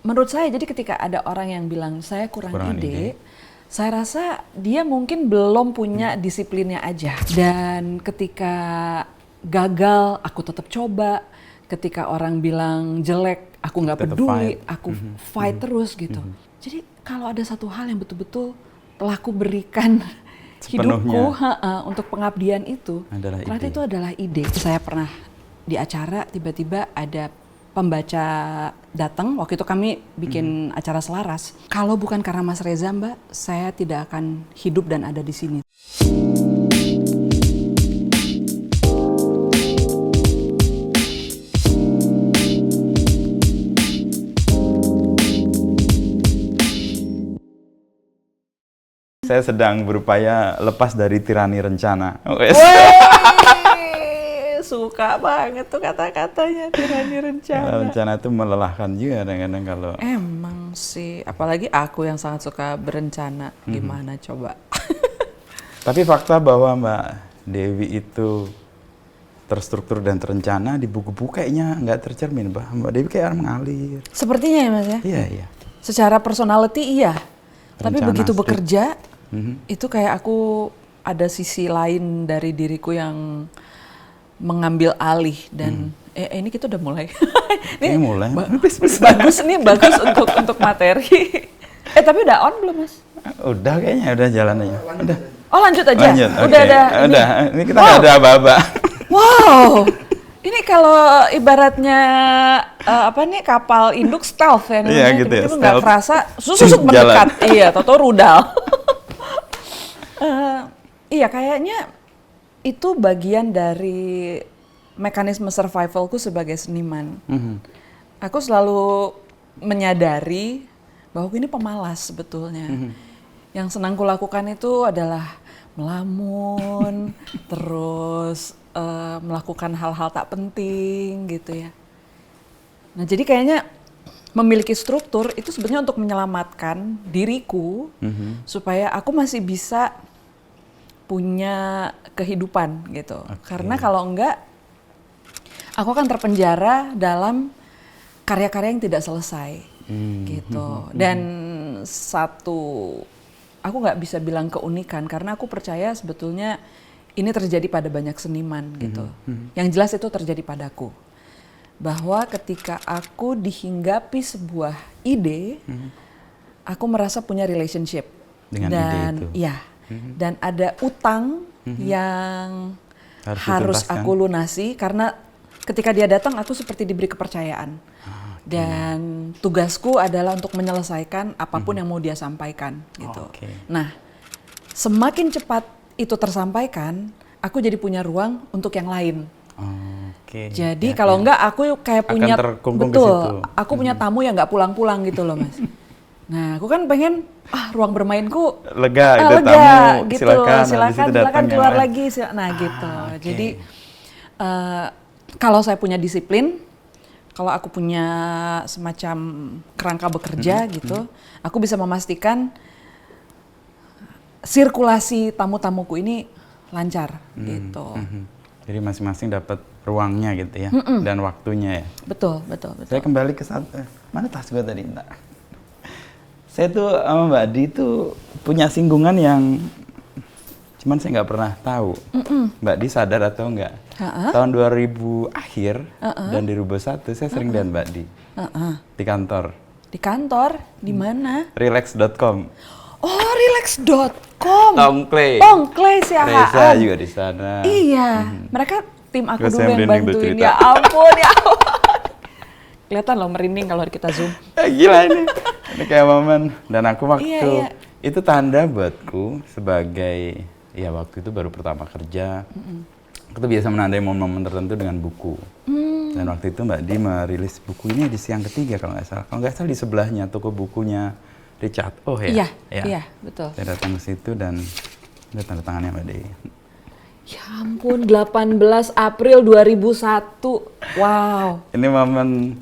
menurut saya, jadi ketika ada orang yang bilang saya kurang ide, saya rasa dia mungkin belum punya disiplinnya aja. Dan ketika gagal, aku tetap coba. Ketika orang bilang jelek, aku nggak peduli, aku fight terus gitu. Jadi kalau ada satu hal yang betul-betul telah aku berikan hidupku untuk pengabdian itu, ternyata itu adalah ide. Saya pernah di acara, tiba-tiba ada pembaca datang, waktu itu kami bikin acara selaras. Kalau bukan karena Mas Reza, Mbak, saya tidak akan hidup dan ada di sini. Saya sedang berupaya lepas dari tirani rencana. Suka banget tuh kata-katanya, tirani rencana. Rencana itu melelahkan juga kadang-kadang kalau... Emang sih, apalagi aku yang sangat suka berencana. Gimana coba? Tapi fakta bahwa Mbak Dewi itu terstruktur dan terencana di buku-buku kayaknya nggak tercermin, Mbak Dewi kayak orang mengalir. Sepertinya ya, Mas ya? Iya, iya. Secara personality iya. Tapi begitu bekerja, itu kayak aku ada sisi lain dari diriku yang mengambil alih dan ini kita udah mulai. Ini mulai. Bagus nih, bagus untuk materi. Tapi udah on belum, Mas? Udah kayaknya, udah jalan aja. Udah. Oh, lanjut aja. Lanjut, udah okay. ada. Udah. Ini kita nggak ada aba-aba. Wow. Ini kalau ibaratnya kapal induk stealth ya namanya. Iya gitu ya. Itu nggak kerasa susuk mendekat. Iya, tau-tau rudal. Iya, kayaknya itu bagian dari mekanisme survivalku sebagai seniman. Aku selalu menyadari bahwa ini pemalas sebetulnya. Yang senang kulakukan itu adalah melamun, terus melakukan hal-hal tak penting gitu ya. Nah, jadi kayaknya memiliki struktur itu sebenarnya untuk menyelamatkan diriku supaya aku masih bisa punya kehidupan gitu. Karena kalau enggak, aku akan terpenjara dalam karya-karya yang tidak selesai gitu. Dan aku nggak bisa bilang keunikan karena aku percaya sebetulnya ini terjadi pada banyak seniman gitu. Yang jelas itu terjadi padaku. Bahwa ketika aku dihinggapi sebuah ide, aku merasa punya relationship dengan dan ide itu. Ya, dan ada utang yang harus aku lunasi karena ketika dia datang aku seperti diberi kepercayaan. Dan tugasku adalah untuk menyelesaikan apapun yang mau dia sampaikan gitu. Nah, semakin cepat itu tersampaikan, aku jadi punya ruang untuk yang lain. Jadi kalau enggak aku kayak punya aku punya tamu yang nggak pulang-pulang gitu loh, Mas. Nah, aku kan pengen ruang bermainku lega gitu. Silakan keluar lagi. Nah, gitu. Jadi kalau saya punya disiplin, kalau aku punya semacam kerangka bekerja gitu, aku bisa memastikan sirkulasi tamu-tamuku ini lancar gitu. Jadi masing-masing dapat ruangnya gitu ya, dan waktunya ya. Betul. Saya kembali ke mana tas gue tadi, Mbak? Saya tuh sama Mbak Di tuh punya singgungan yang cuman saya nggak pernah tahu. Mbak Di sadar atau enggak? Tahun 2000 akhir dan di Rubo 1 saya sering lihat Mbak Di di kantor. Di kantor? Di mana? Relax.com. Oh, relax.com. Tongkley Siahaan. Reza juga di sana. Iya, mereka tim aku dulu yang bantuin. Ya ampun. Kelihatan loh merinding kalau kita zoom. Gila ini. Ini kayak momen. Dan aku waktu itu tanda buatku sebagai, ya waktu itu baru pertama kerja. Aku tuh biasa menandai momen-momen tertentu dengan buku. Dan waktu itu Mbak Di merilis buku ini edisi yang ketiga kalau nggak salah. Kalau nggak salah di sebelahnya toko bukunya Richard Oh ya? Iya, betul. Saya datang ke situ dan ada tanda tangannya Mbak Di. Ya ampun, 18 April 2001. Wow. Ini momen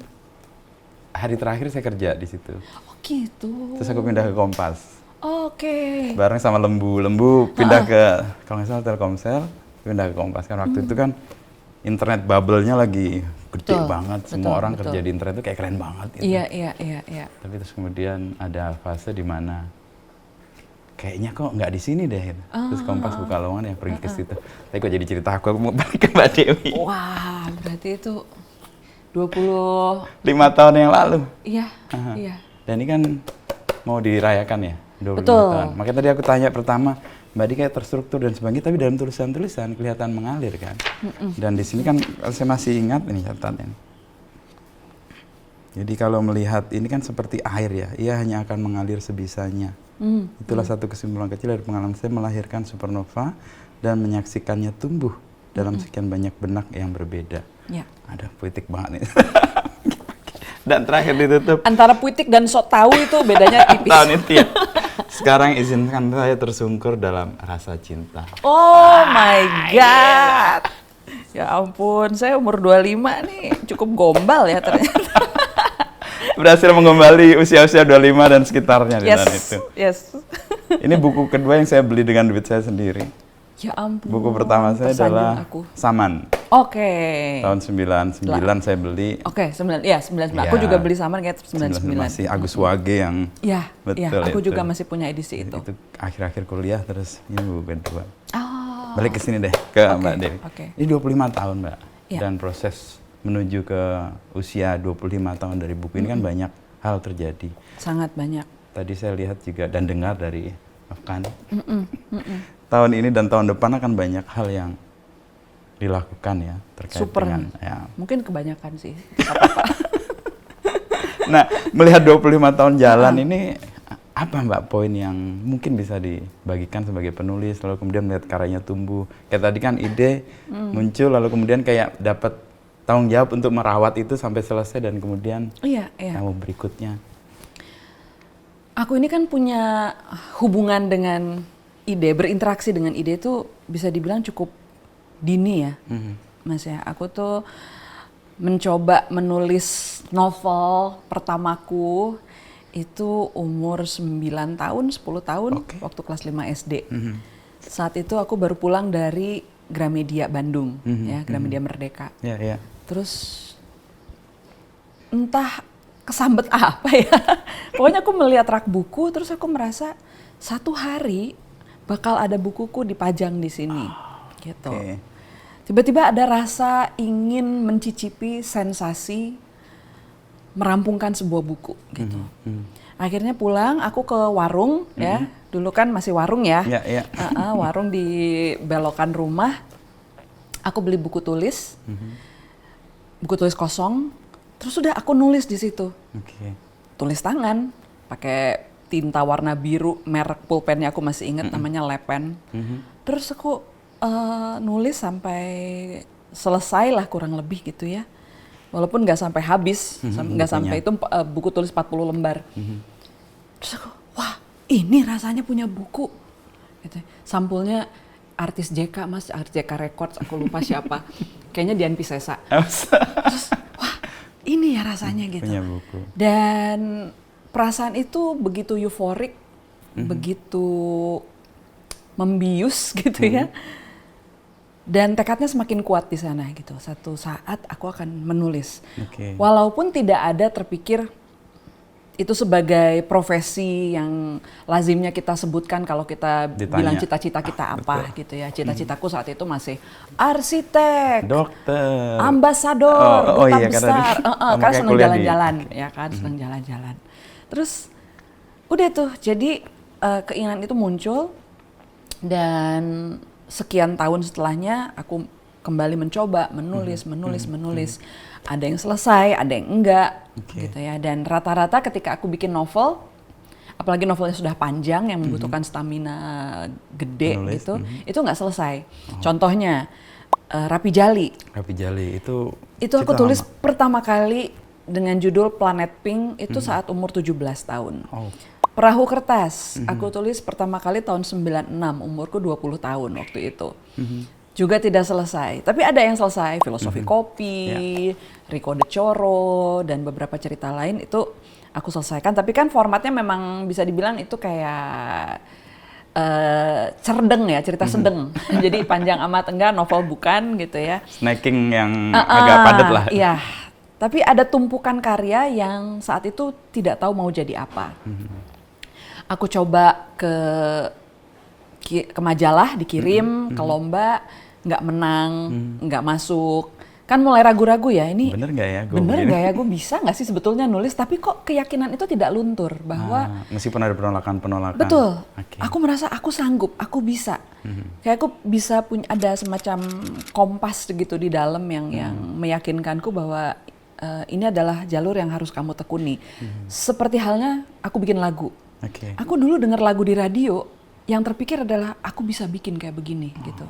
hari terakhir saya kerja di situ. Oh gitu. Terus aku pindah ke Kompas. Oke. Bareng sama Lembu pindah ke, kalau nggak salah Telkomsel, pindah ke Kompas. Kan waktu itu kan internet bubble-nya lagi gede banget, semua orang kerja di internet itu kayak keren banget gitu. Iya. Tapi terus kemudian ada fase di mana kayaknya kok nggak di sini deh. Terus Kompas buka lowongan ya pergi ke situ. Tapi kok jadi cerita aku mau balik ke Mbak Dewi. Wah, berarti itu 25 tahun yang lalu. Iya. Dan ini kan mau dirayakan ya, 25 Betul. tahun. Makanya tadi aku tanya pertama, Mbak Di kayak terstruktur dan sebagainya, tapi dalam tulisan-tulisan kelihatan mengalir kan. Dan di sini kan saya masih ingat ini catatan ini. Jadi kalau melihat ini kan seperti air ya, ia hanya akan mengalir sebisanya. Itulah satu kesimpulan kecil dari pengalaman saya melahirkan supernova dan menyaksikannya tumbuh dalam sekian banyak benak yang berbeda. Ya. Ada puitik banget nih. Dan terakhir ditutup. Antara puitik dan sok tahu itu bedanya tipis. Tahun itu ya. Sekarang izinkan saya tersungkur dalam rasa cinta. Oh my God. Ya ampun, saya umur 25 nih cukup gombal ya ternyata. Berhasil mengembali usia-usia 25 dan sekitarnya di tahun itu. Yes. Ini buku kedua yang saya beli dengan duit saya sendiri. Ya ampun. Buku pertama saya adalah Saman. Oke. Tahun 99 saya beli. Oke, 99. Aku juga beli Saman kayak 99. Masih Agus Wage yang betul aku itu. juga masih punya edisi itu. Itu akhir-akhir kuliah terus ini buku kedua. Oh. Balik ke sini deh ke Mbak Dewi. Ini 25 tahun, Mbak. Ya. Dan proses menuju ke usia 25 tahun dari buku ini kan banyak hal terjadi. Sangat banyak. Tadi saya lihat juga dan dengar dari Afkan. Tahun ini dan tahun depan akan banyak hal yang dilakukan ya terkait dengan ya. Mungkin kebanyakan sih. Nah, melihat 25 tahun jalan ini apa Mbak poin yang mungkin bisa dibagikan sebagai penulis lalu kemudian melihat karyanya tumbuh. Kayak tadi kan ide muncul lalu kemudian kayak dapat tanggung jawab untuk merawat itu sampai selesai dan kemudian tahun berikutnya. Aku ini kan punya hubungan dengan ide, berinteraksi dengan ide itu bisa dibilang cukup dini ya, Mas ya. Aku tuh mencoba menulis novel pertamaku itu umur 9 tahun, 10 tahun, waktu kelas 5 SD. Saat itu aku baru pulang dari Gramedia Bandung, ya, Gramedia Merdeka. Terus entah kesambet apa ya, pokoknya aku melihat rak buku, terus aku merasa satu hari bakal ada bukuku dipajang di sini, gitu. Tiba-tiba ada rasa ingin mencicipi sensasi merampungkan sebuah buku, gitu. Akhirnya pulang, aku ke warung, ya. Dulu kan masih warung ya, warung di belokan rumah. Aku beli buku tulis, buku tulis kosong. Terus udah aku nulis di situ, tulis tangan, pakai tinta warna biru, merek pulpennya aku masih ingat namanya Lepen. Terus aku nulis sampai selesai lah kurang lebih gitu ya, walaupun nggak sampai habis, nggak sampai itu buku tulis 40 lembar. Terus aku, wah ini rasanya punya buku, gitu. Sampulnya artis JK mas, artis JK Records, aku lupa siapa, kayaknya Dian Piscesa. Terus ini ya rasanya gitu. Punya buku. Dan perasaan itu begitu euforik, begitu membius gitu ya. Dan tekadnya semakin kuat di sana gitu. Satu saat aku akan menulis. Walaupun tidak ada terpikir itu sebagai profesi yang lazimnya kita sebutkan kalau kita bilang cita-cita kita apa gitu ya. Cita-citaku saat itu masih arsitek, dokter, ambasador, duta besar. Karena senang jalan-jalan, ya kan, senang jalan-jalan. Terus udah tuh, jadi keinginan itu muncul dan sekian tahun setelahnya aku kembali mencoba menulis. Ada yang selesai, ada yang enggak, gitu ya. Dan rata-rata ketika aku bikin novel, apalagi novelnya sudah panjang yang membutuhkan stamina gede gitu, itu nggak selesai. Contohnya Rapi Jali. Rapi Jali itu aku tulis pertama kali dengan judul Planet Pink itu saat umur 17 tahun. Perahu Kertas, aku tulis pertama kali tahun 96, umurku 20 tahun waktu itu. Juga tidak selesai, tapi ada yang selesai, Filosofi Kopi, Rico de Coro, dan beberapa cerita lain itu aku selesaikan. Tapi kan formatnya memang bisa dibilang itu kayak cerdeng ya, cerita sedeng. Jadi panjang amat enggak, novel bukan gitu ya. Snacking yang agak padat lah. Iya, tapi ada tumpukan karya yang saat itu tidak tahu mau jadi apa. Aku coba ke majalah, dikirim, ke lomba, nggak menang, nggak masuk. Kan mulai ragu-ragu ya, ini bener nggak ya? Gue bisa nggak sih sebetulnya nulis, tapi kok keyakinan itu tidak luntur bahwa meskipun ada penolakan. Betul, aku merasa aku sanggup, aku bisa. Kayak aku bisa punya ada semacam kompas gitu di dalam yang meyakinkanku bahwa ini adalah jalur yang harus kamu tekuni. Seperti halnya aku bikin lagu. Aku dulu dengar lagu di radio, yang terpikir adalah aku bisa bikin kayak begini gitu.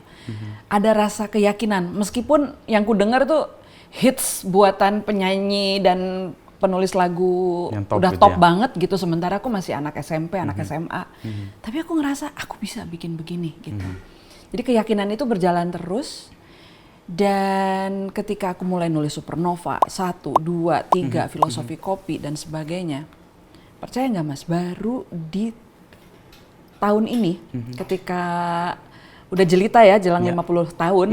Ada rasa keyakinan meskipun yang ku dengar tuh hits buatan penyanyi dan penulis lagu yang udah gitu top ya. banget gitu, sementara aku masih anak SMP, anak SMA. Tapi aku ngerasa aku bisa bikin begini gitu. Jadi keyakinan itu berjalan terus, dan ketika aku mulai nulis Supernova 1, 2, 3, filosofi kopi dan sebagainya, percaya nggak Mas, baru di tahun ini, ketika udah jelita ya, jelang 50 tahun.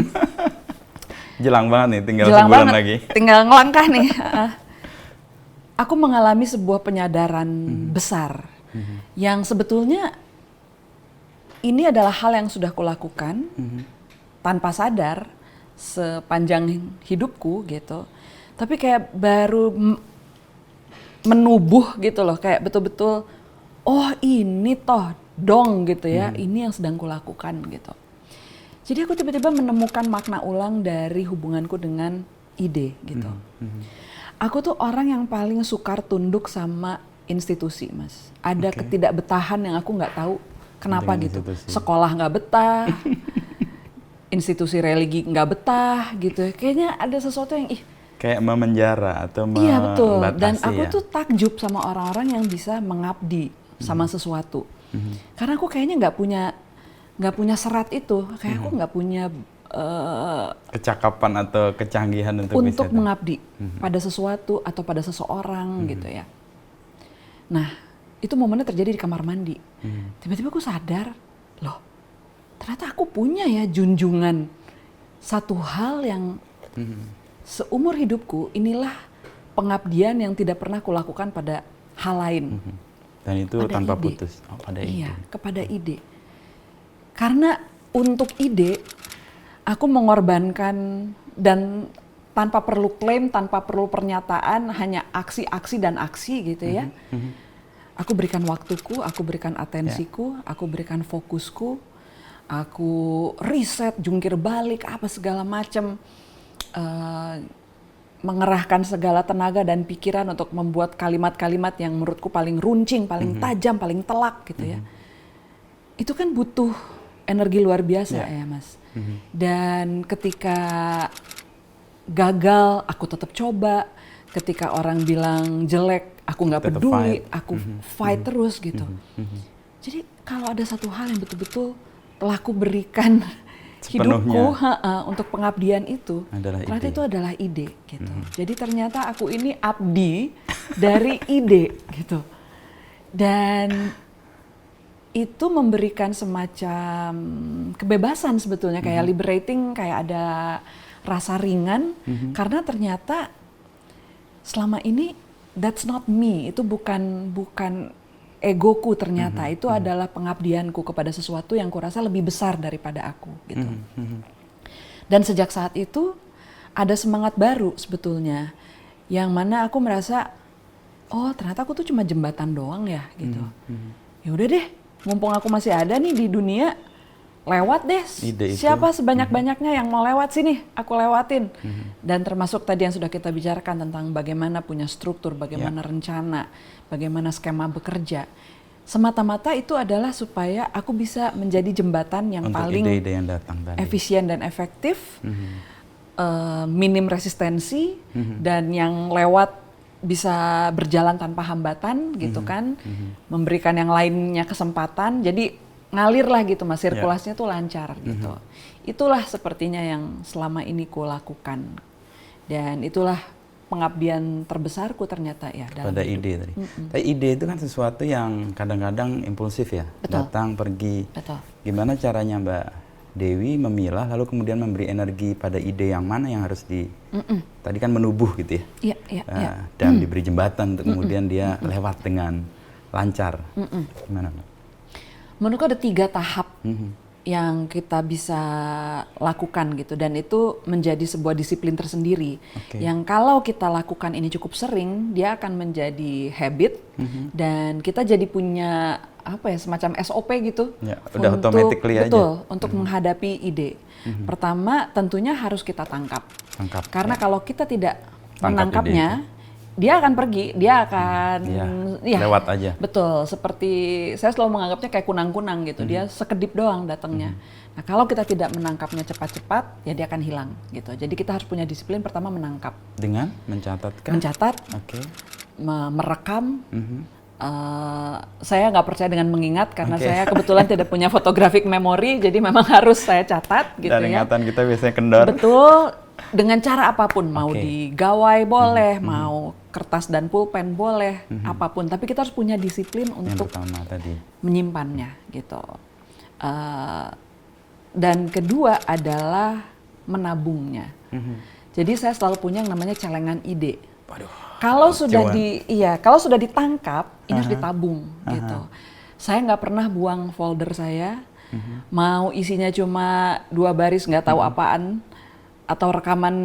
Jelang banget nih, tinggal sebulan lagi. Tinggal ngelangkah nih. Aku mengalami sebuah penyadaran besar, yang sebetulnya ini adalah hal yang sudah kulakukan tanpa sadar sepanjang hidupku gitu. Tapi kayak baru menubuh gitu loh, kayak betul-betul, oh ini toh dong gitu ya, ini yang sedang kulakukan gitu. Jadi aku tiba-tiba menemukan makna ulang dari hubunganku dengan ide gitu. Aku tuh orang yang paling sukar tunduk sama institusi, Mas. Ada ketidakbetahan yang aku nggak tahu kenapa dengan gitu. institusi. Sekolah nggak betah, institusi religi nggak betah gitu. Kayaknya ada sesuatu yang kayak memenjara atau iya betul. Dan membatasi aku ya. tuh takjub sama orang-orang yang bisa mengabdi sama sesuatu. Karena aku kayaknya nggak punya serat itu, kayak aku nggak punya kecakapan atau kecanggihan untuk bisa mengabdi pada sesuatu atau pada seseorang gitu ya. Nah, itu momennya terjadi di kamar mandi. Tiba-tiba aku sadar, loh, ternyata aku punya ya junjungan satu hal yang seumur hidupku, inilah pengabdian yang tidak pernah kulakukan pada hal lain. Dan itu pada tanpa ide. putus. Pada Iya, ide. kepada ide. Karena untuk ide, aku mengorbankan dan tanpa perlu klaim, tanpa perlu pernyataan, hanya aksi-aksi dan aksi gitu ya. Aku berikan waktuku, aku berikan atensiku, aku berikan fokusku, aku riset, jungkir balik, apa segala macam. Mengerahkan segala tenaga dan pikiran untuk membuat kalimat-kalimat yang menurutku paling runcing, paling tajam, paling telak gitu ya. Itu kan butuh energi luar biasa ya Mas. Dan ketika gagal, aku tetap coba. Ketika orang bilang jelek, aku nggak peduli, aku fight terus gitu. Jadi kalau ada satu hal yang betul-betul telah aku berikan hidupku untuk pengabdian itu, ternyata itu adalah ide gitu. Jadi ternyata aku ini abdi dari ide gitu. Dan itu memberikan semacam kebebasan sebetulnya, kayak liberating, kayak ada rasa ringan, karena ternyata selama ini that's not me, itu bukan egoku ternyata, itu adalah pengabdianku kepada sesuatu yang kurasa lebih besar daripada aku gitu. Dan sejak saat itu ada semangat baru sebetulnya, yang mana aku merasa, oh ternyata aku tuh cuma jembatan doang ya gitu. Ya udah deh, mumpung aku masih ada nih di dunia, lewat deh. Siapa sebanyak-banyaknya yang mau lewat sini, aku lewatin. Dan termasuk tadi yang sudah kita bicarakan tentang bagaimana punya struktur, bagaimana rencana, bagaimana skema bekerja. Semata-mata itu adalah supaya aku bisa menjadi jembatan yang untuk paling ide-ide yang datang tadi. Efisien dan efektif, minim resistensi, dan yang lewat bisa berjalan tanpa hambatan gitu kan, memberikan yang lainnya kesempatan, jadi ngalir lah gitu Mas, sirkulasinya tuh lancar gitu. Itulah sepertinya yang selama ini ku lakukan, dan itulah pengabdian terbesarku ternyata ya dalam pada hidup. ide tadi. Tapi ide itu kan sesuatu yang kadang-kadang impulsif ya, Betul. datang pergi. Betul. Gimana caranya Mbak Dewi memilah lalu kemudian memberi energi pada ide yang mana yang harus tadi kan menubuh gitu ya, Iya, iya, iya. dan diberi jembatan untuk kemudian dia lewat dengan lancar. Gimana Mbak? Menurutku ada 3 tahap yang kita bisa lakukan gitu, dan itu menjadi sebuah disiplin tersendiri. Yang kalau kita lakukan ini cukup sering, dia akan menjadi habit dan kita jadi punya apa ya, semacam SOP gitu. Ya, udah automatically aja. Betul, untuk menghadapi ide. Pertama, tentunya harus kita tangkap. Karena kalau kita tidak menangkapnya, dia akan pergi, dia akan lewat aja. Betul, seperti saya selalu menganggapnya kayak kunang-kunang gitu, dia sekedip doang datangnya. Nah, kalau kita tidak menangkapnya cepat-cepat, ya dia akan hilang gitu. Jadi kita harus punya disiplin, pertama menangkap. Dengan mencatatkan? Mencatat, merekam. Saya nggak percaya dengan mengingat karena saya kebetulan tidak punya photographic memory, jadi memang harus saya catat gitu. Dan ingatan kita biasanya kendor. Betul, dengan cara apapun, mau di gawai boleh, mau kertas dan pulpen boleh, apapun. Tapi kita harus punya disiplin untuk menyimpannya gitu. Dan kedua adalah menabungnya. Jadi saya selalu punya yang namanya celengan ide. Kalau sudah ditangkap, ini harus ditabung gitu. Saya nggak pernah buang folder saya, mau isinya cuma 2 baris nggak tahu apaan, atau rekaman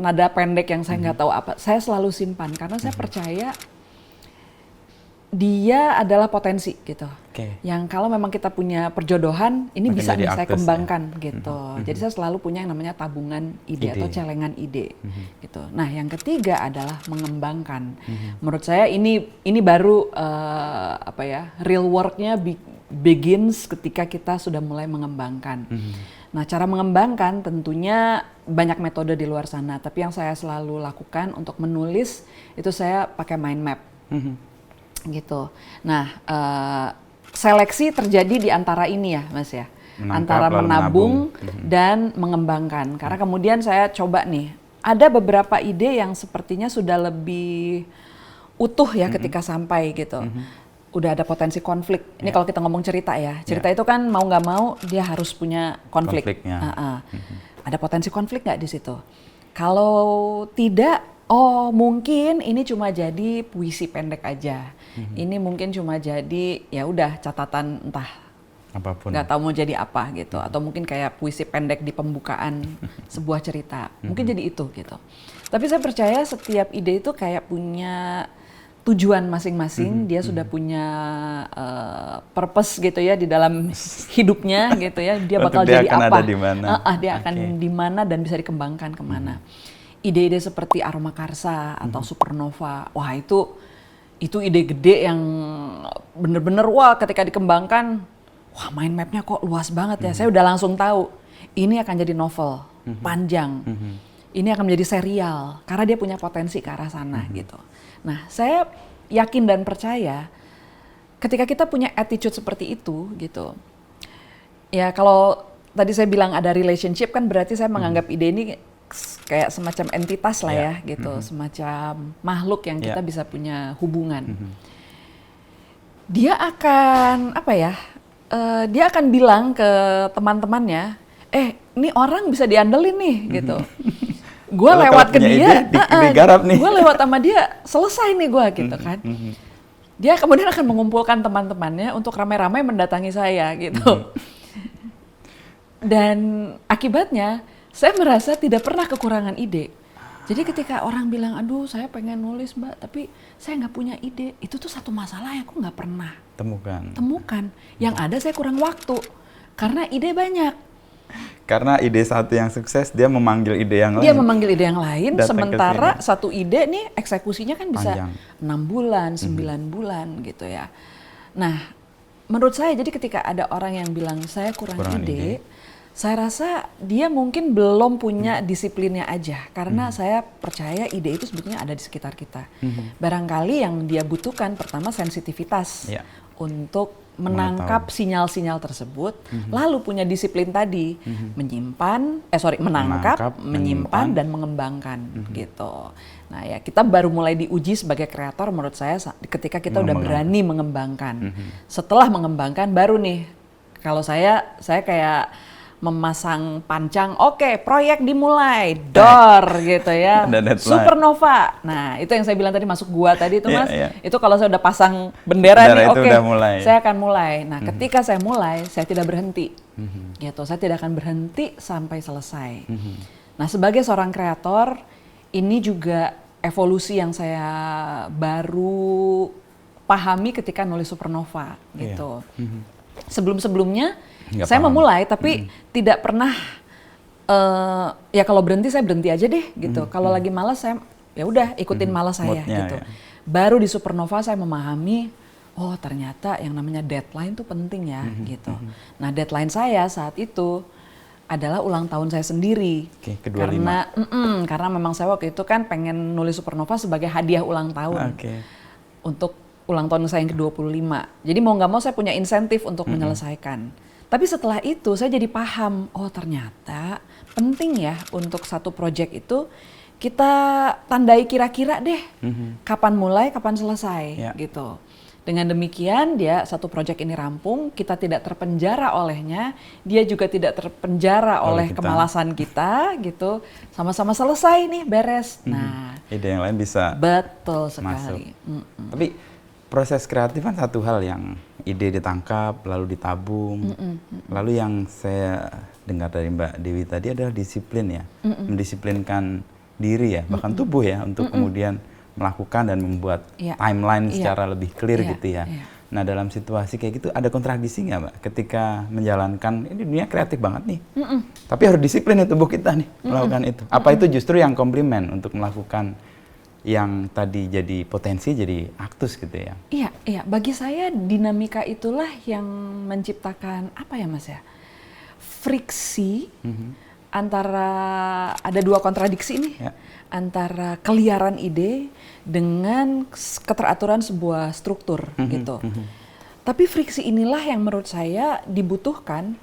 nada pendek yang saya nggak tahu apa, saya selalu simpan karena saya percaya dia adalah potensi gitu. Yang kalau memang kita punya perjodohan, ini bisa nih saya kembangkan gitu. Jadi saya selalu punya yang namanya tabungan ide atau celengan ide gitu. Nah, yang ketiga adalah mengembangkan. Menurut saya ini baru real work-nya begins ketika kita sudah mulai mengembangkan. Nah, cara mengembangkan tentunya banyak metode di luar sana, tapi yang saya selalu lakukan untuk menulis itu saya pakai mind map. Gitu. Nah, seleksi terjadi di antara ini ya, Mas ya. Antara menabung dan mengembangkan. Karena kemudian saya coba nih, ada beberapa ide yang sepertinya sudah lebih utuh ya ketika sampai gitu. Udah ada potensi konflik. Ini kalau kita ngomong cerita ya. Cerita itu kan mau nggak mau dia harus punya konflik. Ada potensi konflik nggak di situ? Kalau tidak, oh mungkin ini cuma jadi puisi pendek aja. Ini mungkin cuma jadi ya udah catatan entah apapun. Nggak tahu mau jadi apa gitu. Atau mungkin kayak puisi pendek di pembukaan sebuah cerita. Mungkin jadi itu gitu. Tapi saya percaya setiap ide itu kayak punya tujuan masing-masing, dia sudah punya purpose gitu ya di dalam hidupnya gitu ya. Dia bakal jadi apa? Dia akan di mana dan bisa dikembangkan kemana. Ide-ide seperti Aroma Karsa atau Supernova, wah itu ide gede yang bener-bener wah ketika dikembangkan, wah mind mapnya kok luas banget ya. Saya udah langsung tahu ini akan jadi novel panjang, ini akan menjadi serial karena dia punya potensi ke arah sana gitu. Nah, saya yakin dan percaya ketika kita punya attitude seperti itu gitu. Ya kalau tadi saya bilang ada relationship kan berarti saya menganggap ide ini kayak semacam entitas lah ya gitu, semacam makhluk yang kita bisa punya hubungan. Dia akan dia akan bilang ke teman-temannya, ini orang bisa diandelin nih gitu. Gue lewat ke dia, gue lewat sama dia, selesai nih gue gitu kan. Dia kemudian akan mengumpulkan teman-temannya untuk ramai-ramai mendatangi saya gitu. Dan akibatnya saya merasa tidak pernah kekurangan ide. Jadi ketika orang bilang, aduh saya pengen nulis Mbak, tapi saya nggak punya ide, itu tuh satu masalah yang aku nggak pernah temukan. Yang ada saya kurang waktu, karena ide banyak. Karena ide satu yang sukses, dia memanggil ide yang lain. Dia memanggil ide yang lain, sementara satu ide nih eksekusinya kan bisa panjang. 6 bulan, 9 bulan gitu ya. Nah, menurut saya jadi ketika ada orang yang bilang saya kurang ide, saya rasa dia mungkin belum punya disiplinnya aja. Karena saya percaya ide itu sebetulnya ada di sekitar kita. Barangkali yang dia butuhkan pertama sensitivitas untuk menangkap sinyal-sinyal tersebut, lalu punya disiplin tadi, menangkap, menyimpan, dan mengembangkan gitu. Nah ya kita baru mulai diuji sebagai kreator menurut saya ketika kita udah berani mengembangkan. Setelah mengembangkan baru nih, kalau saya kayak memasang pancang, oke, proyek dimulai, gitu ya, supernova. Nah itu yang saya bilang tadi masuk gua tadi itu Mas, itu kalau saya udah pasang bendera nih, oke, saya akan mulai. Nah ketika saya mulai, saya tidak berhenti, gitu, saya tidak akan berhenti sampai selesai. Nah sebagai seorang kreator, ini juga evolusi yang saya baru pahami ketika nulis supernova, gitu. Sebelum-sebelumnya saya memulai tapi tidak pernah ya kalau berhenti saya berhenti aja deh gitu. Kalau lagi malas saya ya udah ikutin malas saya gitu. Baru di supernova saya memahami oh ternyata yang namanya deadline tuh penting ya gitu. Nah deadline saya saat itu adalah ulang tahun saya sendiri. Karena memang saya waktu itu kan pengen nulis supernova sebagai hadiah ulang tahun untuk ulang tahun saya yang ke-25. Jadi mau nggak mau saya punya insentif untuk menyelesaikan. Tapi setelah itu saya jadi paham, oh ternyata penting ya untuk satu proyek itu kita tandai kira-kira deh kapan mulai, kapan selesai gitu. Dengan demikian dia satu proyek ini rampung, kita tidak terpenjara olehnya, dia juga tidak terpenjara oleh kemalasan kita gitu. Sama-sama selesai nih beres. Nah, ide yang lain bisa betul sekali. Tapi proses kreatif kan satu hal yang ide ditangkap, lalu ditabung, lalu yang saya dengar dari Mbak Dewi tadi adalah disiplin ya, mendisiplinkan diri ya, bahkan tubuh ya untuk kemudian melakukan dan membuat timeline secara lebih clear gitu ya. Nah dalam situasi kayak gitu ada kontradiksi nggak Mbak ketika menjalankan, ini dunia kreatif banget nih, tapi harus disiplin ya tubuh kita nih melakukan itu. Apa itu justru yang komplimen untuk melakukan yang tadi jadi potensi jadi aktus gitu ya? Iya. Bagi saya dinamika itulah yang menciptakan apa ya Mas ya? Friksi antara ada dua kontradiksi nih antara keliaran ide dengan keteraturan sebuah struktur gitu. Tapi friksi inilah yang menurut saya dibutuhkan.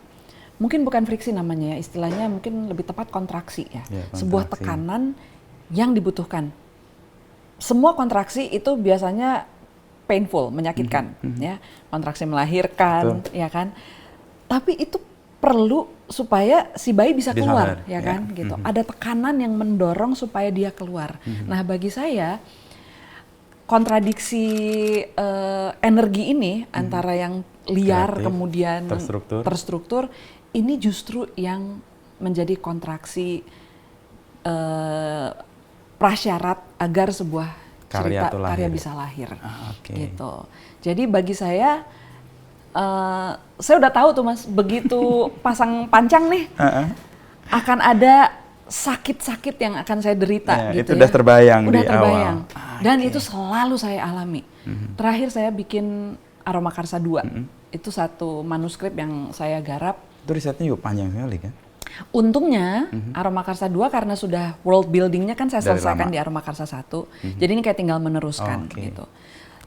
Mungkin bukan friksi namanya ya, istilahnya mungkin lebih tepat kontraksi ya. Sebuah tekanan yang dibutuhkan. Semua kontraksi itu biasanya painful, menyakitkan, ya. Kontraksi melahirkan, ya kan. Tapi itu perlu supaya si bayi bisa keluar, ya kan, gitu. Ada tekanan yang mendorong supaya dia keluar. Nah, bagi saya kontradiksi energi ini antara yang liar kreatif, kemudian terstruktur, ini justru yang menjadi kontraksi prasyarat agar sebuah karya bisa lahir, gitu. Jadi bagi saya udah tahu tuh Mas, begitu pasang pancang nih, akan ada sakit-sakit yang akan saya derita. Gitu itu udah terbayang di awal. Dan itu selalu saya alami. Terakhir saya bikin Aroma Karsa 2, itu satu manuskrip yang saya garap. Itu risetnya juga panjang sekali kan? Untungnya Aroma Karsa 2 karena sudah world buildingnya kan saya selesaikan di Aroma Karsa 1. Jadi ini kayak tinggal meneruskan gitu.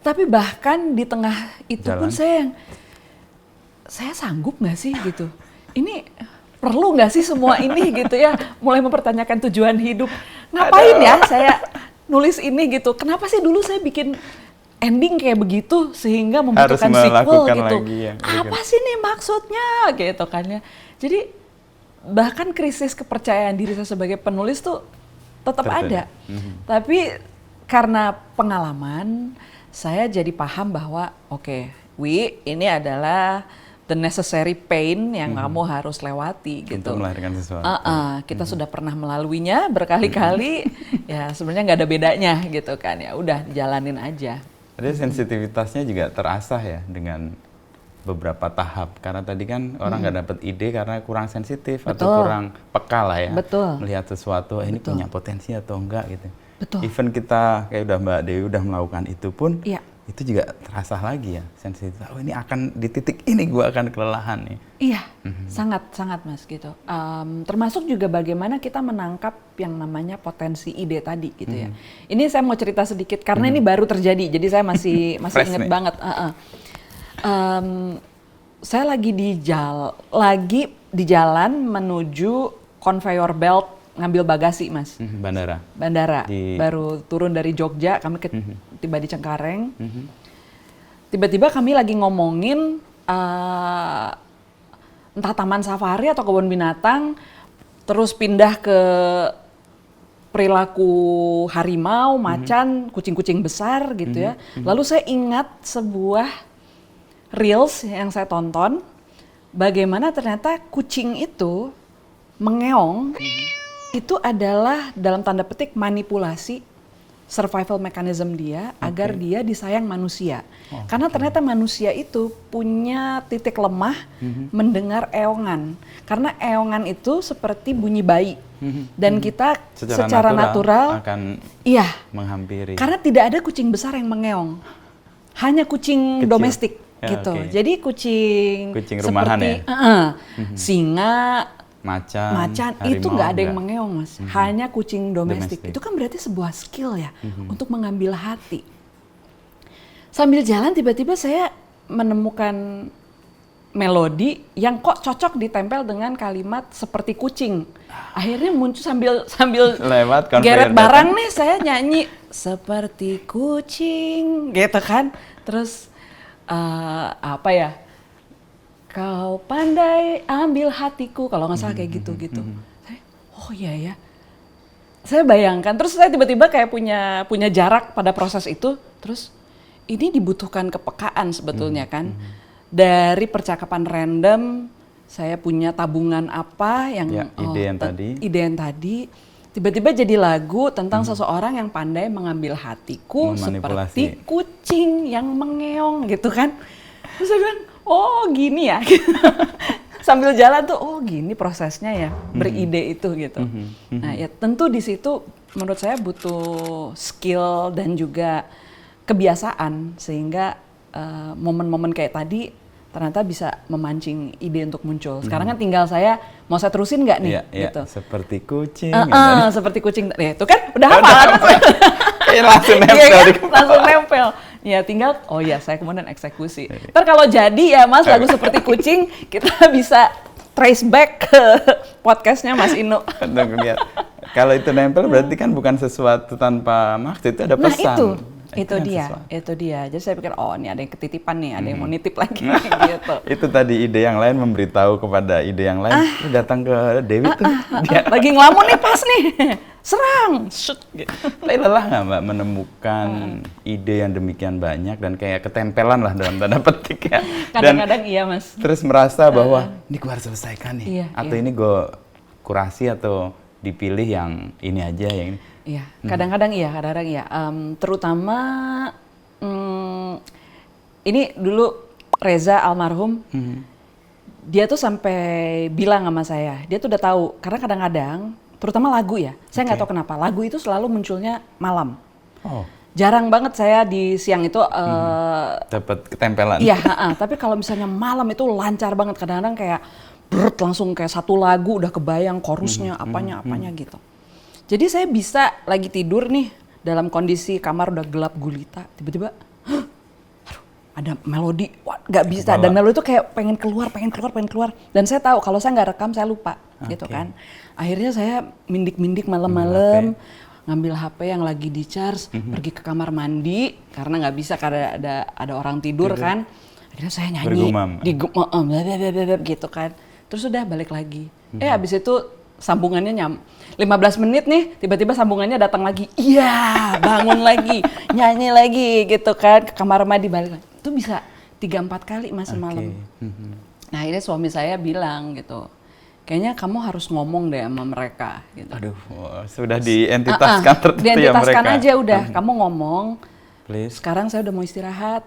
Tapi bahkan di tengah itu pun saya sanggup nggak sih gitu. Ini perlu nggak sih semua ini gitu ya. Mulai mempertanyakan tujuan hidup. Ngapain ya saya nulis ini gitu. Kenapa sih dulu saya bikin ending kayak begitu sehingga membutuhkan sequel gitu. Apa sih nih maksudnya gitu kan ya. Jadi bahkan krisis kepercayaan diri saya sebagai penulis tuh tetap ada. Tapi karena pengalaman, saya jadi paham bahwa Wi, ini adalah the necessary pain yang kamu harus lewati gitu. Untuk melahirkan sesuatu. Kita sudah pernah melaluinya berkali-kali, ya sebenarnya nggak ada bedanya gitu kan ya. Udah jalanin aja. Jadi sensitivitasnya juga terasah ya dengan beberapa tahap, karena tadi kan orang nggak dapat ide karena kurang sensitif atau kurang peka lah ya melihat sesuatu ini punya potensi atau enggak gitu. Even kita kayak udah Mbak Dewi udah melakukan itu pun itu juga terasa lagi ya sensitif. Oh ini akan di titik ini gue akan kelelahan nih. Iya, sangat Mas gitu. Termasuk juga bagaimana kita menangkap yang namanya potensi ide tadi gitu ya. Ini saya mau cerita sedikit karena ini baru terjadi, jadi saya masih ingat banget. Saya lagi di jalan menuju conveyor belt ngambil bagasi, Mas. Bandara. Baru turun dari Jogja, kami tiba di Cengkareng. Tiba-tiba kami lagi ngomongin entah taman safari atau kebun binatang, terus pindah ke perilaku harimau, macan, kucing-kucing besar gitu ya. Lalu saya ingat sebuah reels yang saya tonton, bagaimana ternyata kucing itu mengeong, itu adalah dalam tanda petik manipulasi survival mechanism dia agar dia disayang manusia. Karena ternyata manusia itu punya titik lemah mendengar eongan. Karena eongan itu seperti bunyi bayi. Dan kita secara natural akan menghampiri. Karena tidak ada kucing besar yang mengeong. Hanya kucing domestik gitu. Jadi kucing rumahan seperti singa, macan itu nggak ada yang mengeong, Mas. Hanya kucing domestik. Itu kan berarti sebuah skill ya untuk mengambil hati. Sambil jalan tiba-tiba saya menemukan melodi yang kok cocok ditempel dengan kalimat seperti kucing. Akhirnya muncul sambil geret barang nih, saya nyanyi seperti kucing gitu kan. Terus kau pandai ambil hatiku, kalau nggak salah kayak gitu-gitu. Oh iya ya. Saya bayangkan, terus saya tiba-tiba kayak punya jarak pada proses itu. Terus ini dibutuhkan kepekaan sebetulnya kan. Dari percakapan random, saya punya tabungan apa yang ide yang tadi. Tiba-tiba jadi lagu tentang seseorang yang pandai mengambil hatiku seperti kucing yang mengeong gitu kan. Terus saya bilang, oh gini ya. Sambil jalan tuh, oh gini prosesnya ya, beride itu gitu. Nah ya tentu di situ menurut saya butuh skill dan juga kebiasaan sehingga momen-momen kayak tadi ternyata bisa memancing ide untuk muncul. Sekarang kan tinggal mau saya terusin nggak nih? Gitu. Seperti kucing. Seperti kucing. Ya itu kan udah hafal. Langsung nempel. Langsung nempel. Ya tinggal, saya kemudian eksekusi. Ntar kalau jadi ya Mas lagu seperti kucing, kita bisa trace back ke podcastnya Mas Inu. Kalau itu nempel berarti kan bukan sesuatu tanpa maksud, itu ada pesan. Itu dia. Jadi saya pikir, ini ada yang ketitipan nih, ada yang mau nitip lagi gitu. Itu tadi ide yang lain memberitahu kepada ide yang lain, datang ke Dewi tuh. Dia lagi ngelamun nih pas nih, serang. Shoot. Tapi lelah nggak Mbak menemukan ide yang demikian banyak dan kayak ketempelan lah dalam tanda petik ya. Kadang-kadang iya Mas. Terus merasa bahwa ini gue harus selesaikan nih, atau ini gue kurasi atau dipilih yang ini aja yang ini. Iya, kadang-kadang iya. Terutama ini dulu Reza almarhum, dia tuh sampai bilang sama saya, dia tuh udah tahu karena kadang-kadang, terutama lagu ya, saya nggak tahu kenapa lagu itu selalu munculnya malam. Jarang banget saya di siang itu dapat ketempelan. Iya, tapi kalau misalnya malam itu lancar banget, kadang-kadang kayak langsung kayak satu lagu udah kebayang chorusnya, apanya gitu. Jadi saya bisa lagi tidur nih dalam kondisi kamar udah gelap gulita, tiba-tiba ada melodi, nggak bisa. Dan melodi itu kayak pengen keluar. Dan saya tahu kalau saya nggak rekam saya lupa, gitu kan. Akhirnya saya mindik-mindik malam-malam, ngambil HP yang lagi di charge, pergi ke kamar mandi karena nggak bisa karena ada orang tidur kan. Akhirnya saya nyanyi, gitu kan. Terus udah balik lagi. Abis itu sambungannya 15 menit nih, tiba-tiba sambungannya datang lagi. Iya, bangun lagi, nyanyi lagi gitu kan, ke kamar mandi balik lagi. Itu bisa 3-4 kali Mas semalam. Nah ini suami saya bilang gitu, kayaknya kamu harus ngomong deh sama mereka gitu. Aduh, sudah dientitaskan tertentu ya mereka. Dientitaskan aja udah, kamu ngomong, please. Sekarang saya udah mau istirahat,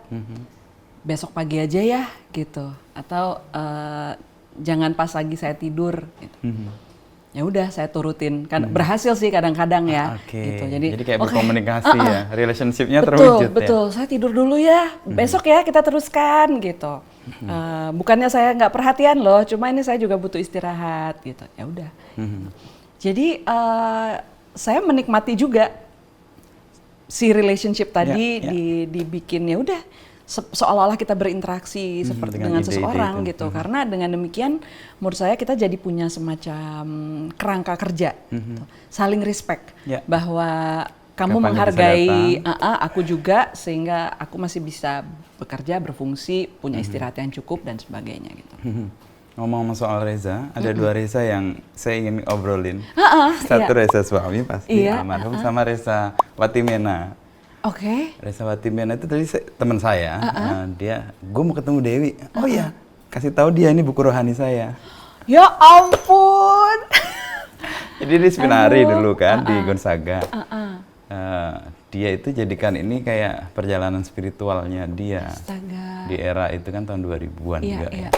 besok pagi aja ya gitu. Atau jangan pas lagi saya tidur gitu. Ya udah saya turutin, kan berhasil sih kadang-kadang ya, gitu. Jadi kayak berkomunikasi ya, relationship-nya terwujud. Betul. Saya tidur dulu ya, besok ya kita teruskan gitu. Bukannya saya nggak perhatian loh, cuma ini saya juga butuh istirahat gitu. Ya udah. Jadi saya menikmati juga si relationship tadi dibikin, ya udah seolah-olah kita berinteraksi seperti dengan seseorang gitu. Karena dengan demikian menurut saya kita jadi punya semacam kerangka kerja, gitu. Saling respect bahwa kamu menghargai aku juga, sehingga aku masih bisa bekerja, berfungsi, punya istirahat yang cukup dan sebagainya gitu. Ngomong-ngomong soal Reza, ada dua Reza yang saya ingin obrolin. Satu Reza suami pasti almarhum, sama Reza Watimena. Reza Watimena itu tadi teman saya, gue mau ketemu Dewi. Oh iya, kasih tahu dia ini buku rohani saya. Ya ampun. Jadi di seminari dulu kan di Gonzaga. Dia itu jadikan ini kayak perjalanan spiritualnya dia. Astaga. Di era itu kan tahun 2000-an juga ya.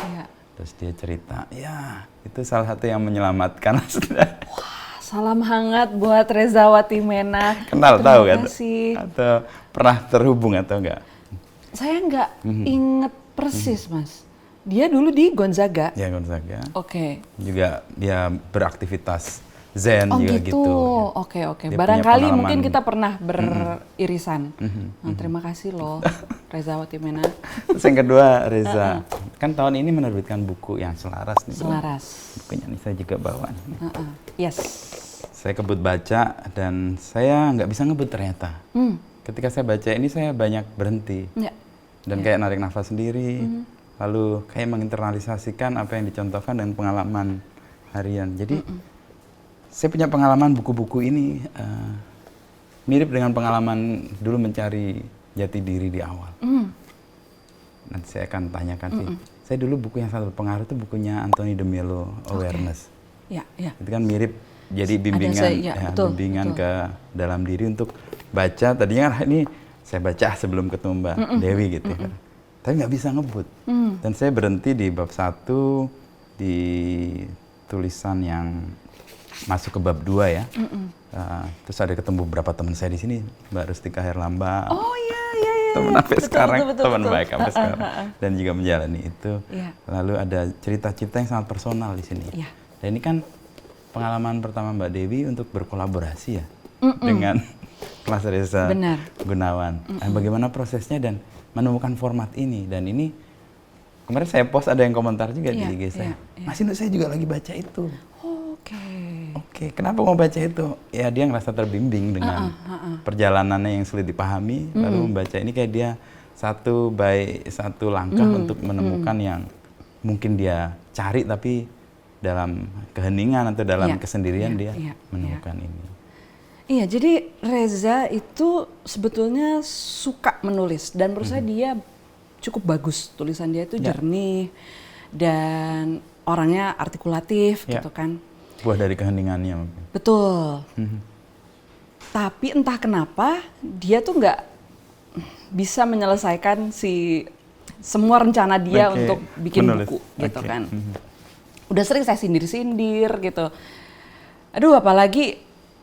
Terus dia cerita, ya itu salah satu yang menyelamatkan. Wah, salam hangat buat Reza Watimena. Kenal, tahu kan? Kasih. Atau pernah terhubung atau enggak? Saya enggak inget persis, Mas. Dia dulu di Gonzaga. Ya, Gonzaga. Juga dia beraktivitas Zen juga gitu. Oke. Barangkali mungkin kita pernah beririsan. Terima kasih loh, Reza Watimena. Terus yang kedua, Reza. Kan tahun ini menerbitkan buku yang selaras nih. Bukunya nih saya juga bawa nih. Yes. Saya kebut baca dan saya nggak bisa ngebut ternyata. Ketika saya baca ini saya banyak berhenti. Dan kayak narik nafas sendiri. Lalu kayak menginternalisasikan apa yang dicontohkan dengan pengalaman harian. Jadi saya punya pengalaman buku-buku ini mirip dengan pengalaman dulu mencari jati diri di awal. Nanti saya akan tanyakan sih. Saya dulu buku yang sangat berpengaruh itu bukunya Anthony de Mello, Awareness. Itu kan mirip jadi bimbingan ke dalam diri untuk baca. Tadinya ini saya baca sebelum ketemu Mbak Dewi gitu kan. Tapi nggak bisa ngebut. Dan saya berhenti di bab 1 di tulisan yang masuk ke bab 2 ya. Terus ada ketemu beberapa teman saya di sini, Mbak Rustika Herlamba. Oh iya. Teman sampai sekarang, teman baik sampai sekarang. Dan juga menjalani itu. Lalu ada cerita-cerita yang sangat personal di sini. Dan ini kan pengalaman pertama Mbak Dewi untuk berkolaborasi ya dengan Mas Reza Gunawan. Bagaimana prosesnya dan menemukan format ini. Dan ini kemarin saya post ada yang komentar juga di IG saya. Mas Induk, saya juga lagi baca itu. Oke, kenapa mau baca itu? Ya dia ngerasa terbimbing dengan perjalanannya yang sulit dipahami, lalu membaca ini kayak dia satu langkah untuk menemukan yang mungkin dia cari tapi dalam keheningan atau dalam kesendirian dia menemukan ini. Iya, jadi Reza itu sebetulnya suka menulis dan menurut saya dia cukup bagus, tulisan dia itu jernih dan orangnya artikulatif gitu kan. Buah dari keheningannya mungkin. Betul. Tapi entah kenapa dia tuh nggak bisa menyelesaikan semua rencana dia untuk bikin buku gitu kan. Udah sering saya sindir-sindir gitu. Aduh, apalagi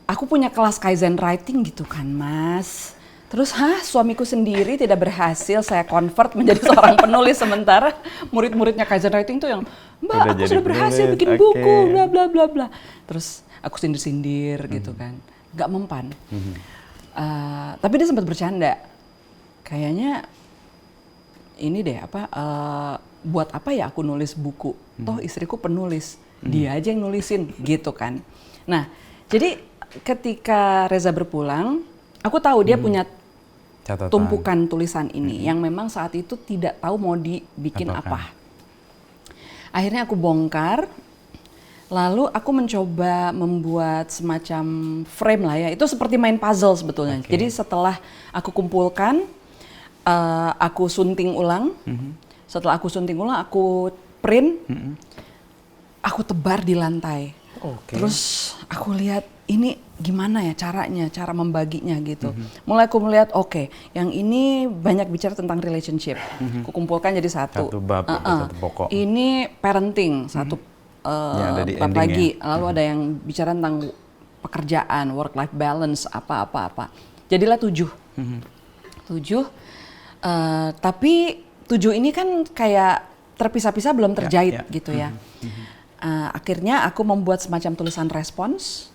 aku punya kelas Kaizen writing gitu kan, Mas. Terus, suamiku sendiri tidak berhasil saya convert menjadi seorang penulis, sementara murid-muridnya Kaizen writing tuh yang, Mbak, aku sudah berhasil bikin buku, bla bla bla bla. Terus aku sindir-sindir gitu kan, nggak mempan. Tapi dia sempat bercanda, kayaknya ini deh buat apa ya aku nulis buku? Toh istriku penulis, dia aja yang nulisin gitu kan. Nah, jadi ketika Reza berpulang, aku tahu dia punya catatan, tumpukan tulisan ini yang memang saat itu tidak tahu mau dibikin apa. Akhirnya aku bongkar, lalu aku mencoba membuat semacam frame lah ya. Itu seperti main puzzle sebetulnya. Jadi setelah aku kumpulkan, aku sunting ulang. Setelah aku sunting ulang, aku print, aku tebar di lantai. Terus aku lihat ini gimana ya caranya, cara membaginya gitu. Mulai aku melihat yang ini banyak bicara tentang relationship. Aku kumpulkan jadi satu bab, satu pokok. Ini parenting, satu bab lagi. Lalu ada yang bicara tentang pekerjaan, work-life balance, apa-apa. Jadilah 7. 7, tapi 7 ini kan kayak terpisah-pisah belum terjahit gitu ya. Akhirnya aku membuat semacam tulisan respons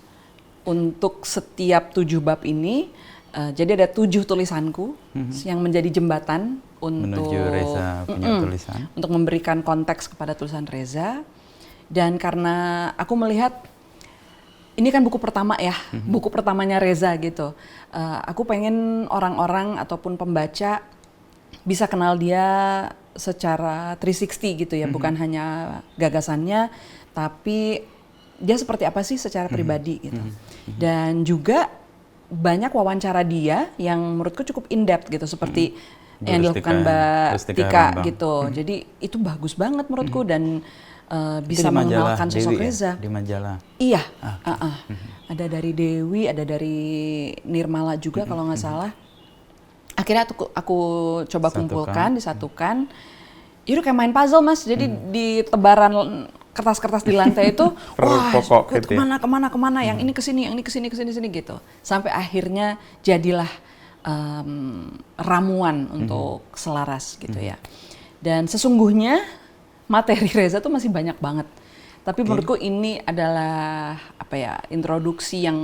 untuk setiap 7 bab ini, Jadi ada 7 tulisanku yang menjadi jembatan untuk menuju Reza punya tulisan. Untuk memberikan konteks kepada tulisan Reza. Dan karena aku melihat ini kan buku pertama ya, buku pertamanya Reza gitu. Aku pengen orang-orang ataupun pembaca bisa kenal dia secara 360 gitu ya, bukan hanya gagasannya, tapi dia seperti apa sih secara pribadi gitu. Dan juga banyak wawancara dia yang menurutku cukup in-depth gitu, seperti yang dilakukan Mbak Tika gitu. Jadi itu bagus banget menurutku dan bisa mengenalkan sosok Reza. Di majalah. Iya, ada dari Dewi, ada dari Nirmala juga kalau nggak salah. Akhirnya aku coba kumpulkan, disatukan. Itu kayak main puzzle Mas, jadi di tebaran kertas-kertas di lantai itu, wah, kemana, yang ini kesini, yang ini kesini gitu. Sampai akhirnya jadilah ramuan untuk selaras gitu ya. Dan sesungguhnya materi Reza tuh masih banyak banget. Tapi menurutku ini adalah introduksi yang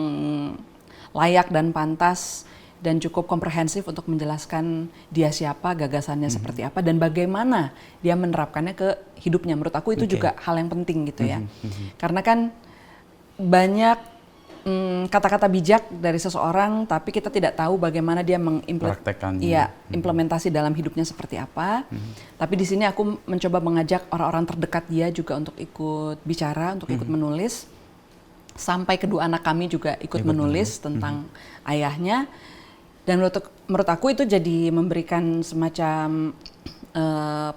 layak dan pantas dan cukup komprehensif untuk menjelaskan dia siapa, gagasannya seperti apa, dan bagaimana dia menerapkannya ke hidupnya. Menurut aku itu juga hal yang penting gitu ya. Karena kan banyak kata-kata bijak dari seseorang, tapi kita tidak tahu bagaimana dia implementasi dalam hidupnya seperti apa. Tapi di sini aku mencoba mengajak orang-orang terdekat dia juga untuk ikut bicara, untuk ikut menulis. Sampai kedua anak kami juga ikut menulis tentang ayahnya. Dan menurut aku itu jadi memberikan semacam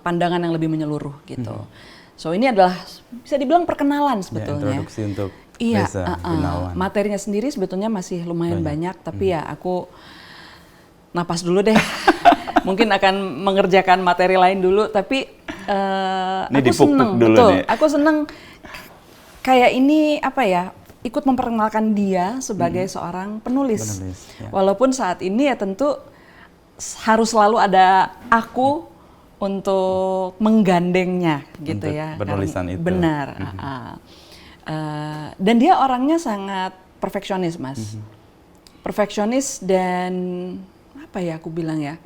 pandangan yang lebih menyeluruh gitu. So ini adalah bisa dibilang perkenalan sebetulnya. Ya, introduksi untuk Reza Gunawan. Materinya sendiri sebetulnya masih lumayan banyak, tapi ya aku napas dulu deh. Mungkin akan mengerjakan materi lain dulu, tapi aku seneng, betul. Aku seneng kayak ini ikut memperkenalkan dia sebagai seorang penulis. Ya. Walaupun saat ini ya tentu harus selalu ada aku untuk menggandengnya gitu untuk ya. Penulisan itu. Benar. Dan dia orangnya sangat perfeksionis, Mas. Perfeksionis dan aku bilang ya,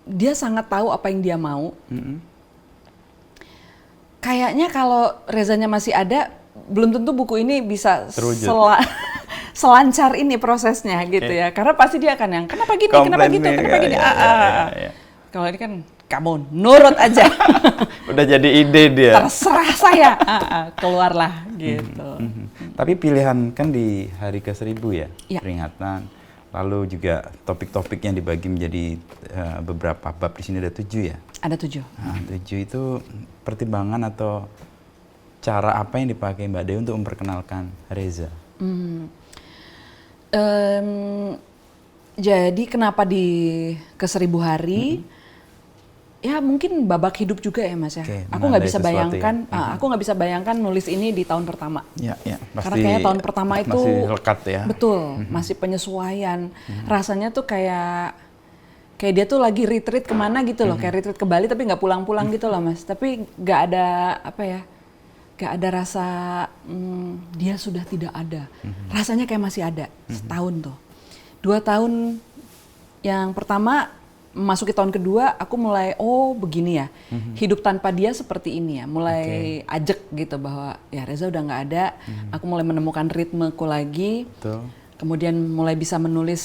dia sangat tahu apa yang dia mau. Kayaknya kalau Rezanya masih ada, belum tentu buku ini bisa selancar ini prosesnya gitu ya. Karena pasti dia akan yang kenapa gini, kenapa gitu, kenapa gini. Kalau ini kan kamu nurut aja. Udah jadi ide dia. Terserah saya. Keluarlah gitu. Tapi pilihan kan di hari ke-1000 ya, peringatan. Lalu juga topik-topik yang dibagi menjadi beberapa bab, di sini ada 7 ya? Ada 7. Nah, 7 itu pertimbangan atau cara apa yang dipakai Mbak Dewi untuk memperkenalkan Reza? Jadi kenapa di ke-1000 hari? Ya mungkin babak hidup juga ya Mas ya. Aku nggak bisa bayangkan, aku nggak bisa bayangkan nulis ini di tahun pertama. Ya, karena kayaknya tahun pertama itu masih lekat ya. Betul, masih penyesuaian. Rasanya tuh kayak dia tuh lagi retreat kemana gitu loh, kayak retreat ke Bali tapi nggak pulang-pulang gitu loh Mas. Tapi nggak ada nggak ada rasa dia sudah tidak ada. Rasanya kayak masih ada setahun tuh. 2 tahun yang pertama memasuki tahun kedua, aku mulai begini ya, hidup tanpa dia seperti ini ya, mulai ajek gitu bahwa ya Reza udah nggak ada, aku mulai menemukan ritmeku lagi, kemudian mulai bisa menulis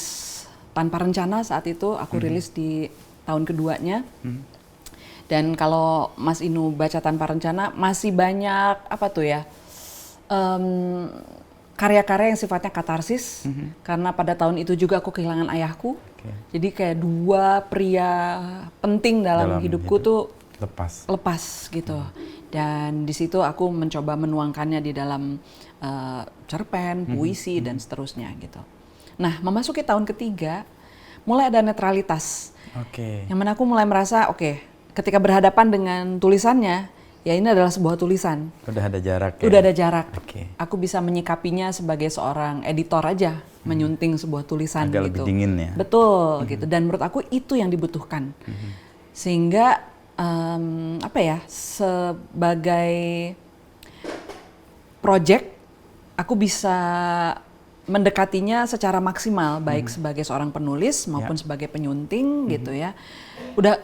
tanpa rencana saat itu, aku rilis di tahun keduanya, dan kalau Mas Inu baca tanpa rencana masih banyak karya-karya yang sifatnya katarsis, karena pada tahun itu juga aku kehilangan ayahku. Jadi kayak 2 pria penting dalam hidupku tuh lepas gitu. Dan di situ aku mencoba menuangkannya di dalam cerpen, puisi dan seterusnya gitu. Nah, memasuki tahun ketiga mulai ada netralitas. Yang mana aku mulai merasa ketika berhadapan dengan tulisannya, ya ini adalah sebuah tulisan. Udah ada jarak ya? Udah ada jarak. Aku bisa menyikapinya sebagai seorang editor aja, menyunting sebuah tulisan agak gitu. Lebih dingin ya? Betul gitu. Dan menurut aku itu yang dibutuhkan. Sehingga sebagai project aku bisa mendekatinya secara maksimal, baik sebagai seorang penulis maupun sebagai penyunting gitu ya. Udah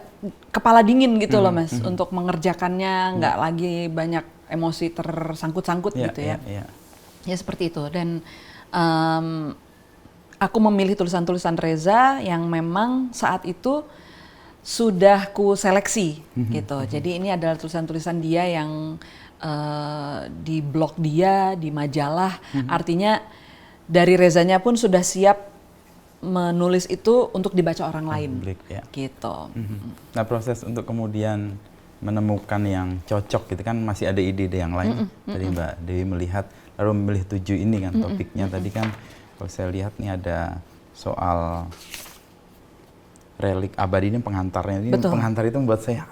kepala dingin gitu loh Mas, untuk mengerjakannya, nggak lagi banyak emosi tersangkut-sangkut gitu ya. Ya seperti itu. Dan aku memilih tulisan-tulisan Reza yang memang saat itu sudah ku seleksi gitu. Jadi ini adalah tulisan-tulisan dia yang di blog dia, di majalah. Artinya dari Rezanya pun sudah siap menulis itu untuk dibaca orang lain, gitu. Nah proses untuk kemudian menemukan yang cocok gitu kan masih ada ide-ide yang lain. Tadi Mbak Dewi melihat lalu memilih 7 ini kan topiknya tadi kan kalau saya lihat nih ada soal relik abadi ini pengantarnya ini pengantar itu membuat saya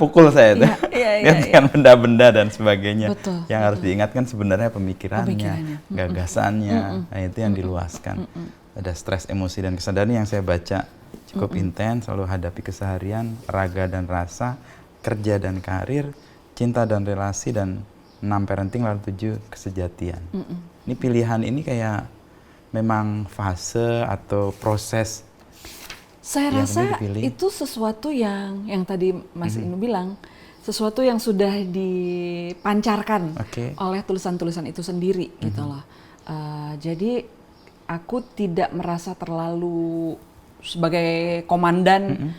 pukul saya itu kan benda-benda dan sebagainya yang harus diingatkan sebenarnya pemikirannya. Gagasannya nah, itu yang diluaskan. Ada stres, emosi dan kesadaran yang saya baca cukup intens, selalu hadapi keseharian, raga dan rasa, kerja dan karir, cinta dan relasi, dan 6 parenting lalu 7 kesejatian. Ini pilihan ini kayak memang fase atau proses. Saya rasa itu sesuatu yang tadi Mas Inu bilang, sesuatu yang sudah dipancarkan oleh tulisan-tulisan itu sendiri gitu loh. Jadi aku tidak merasa terlalu sebagai komandan,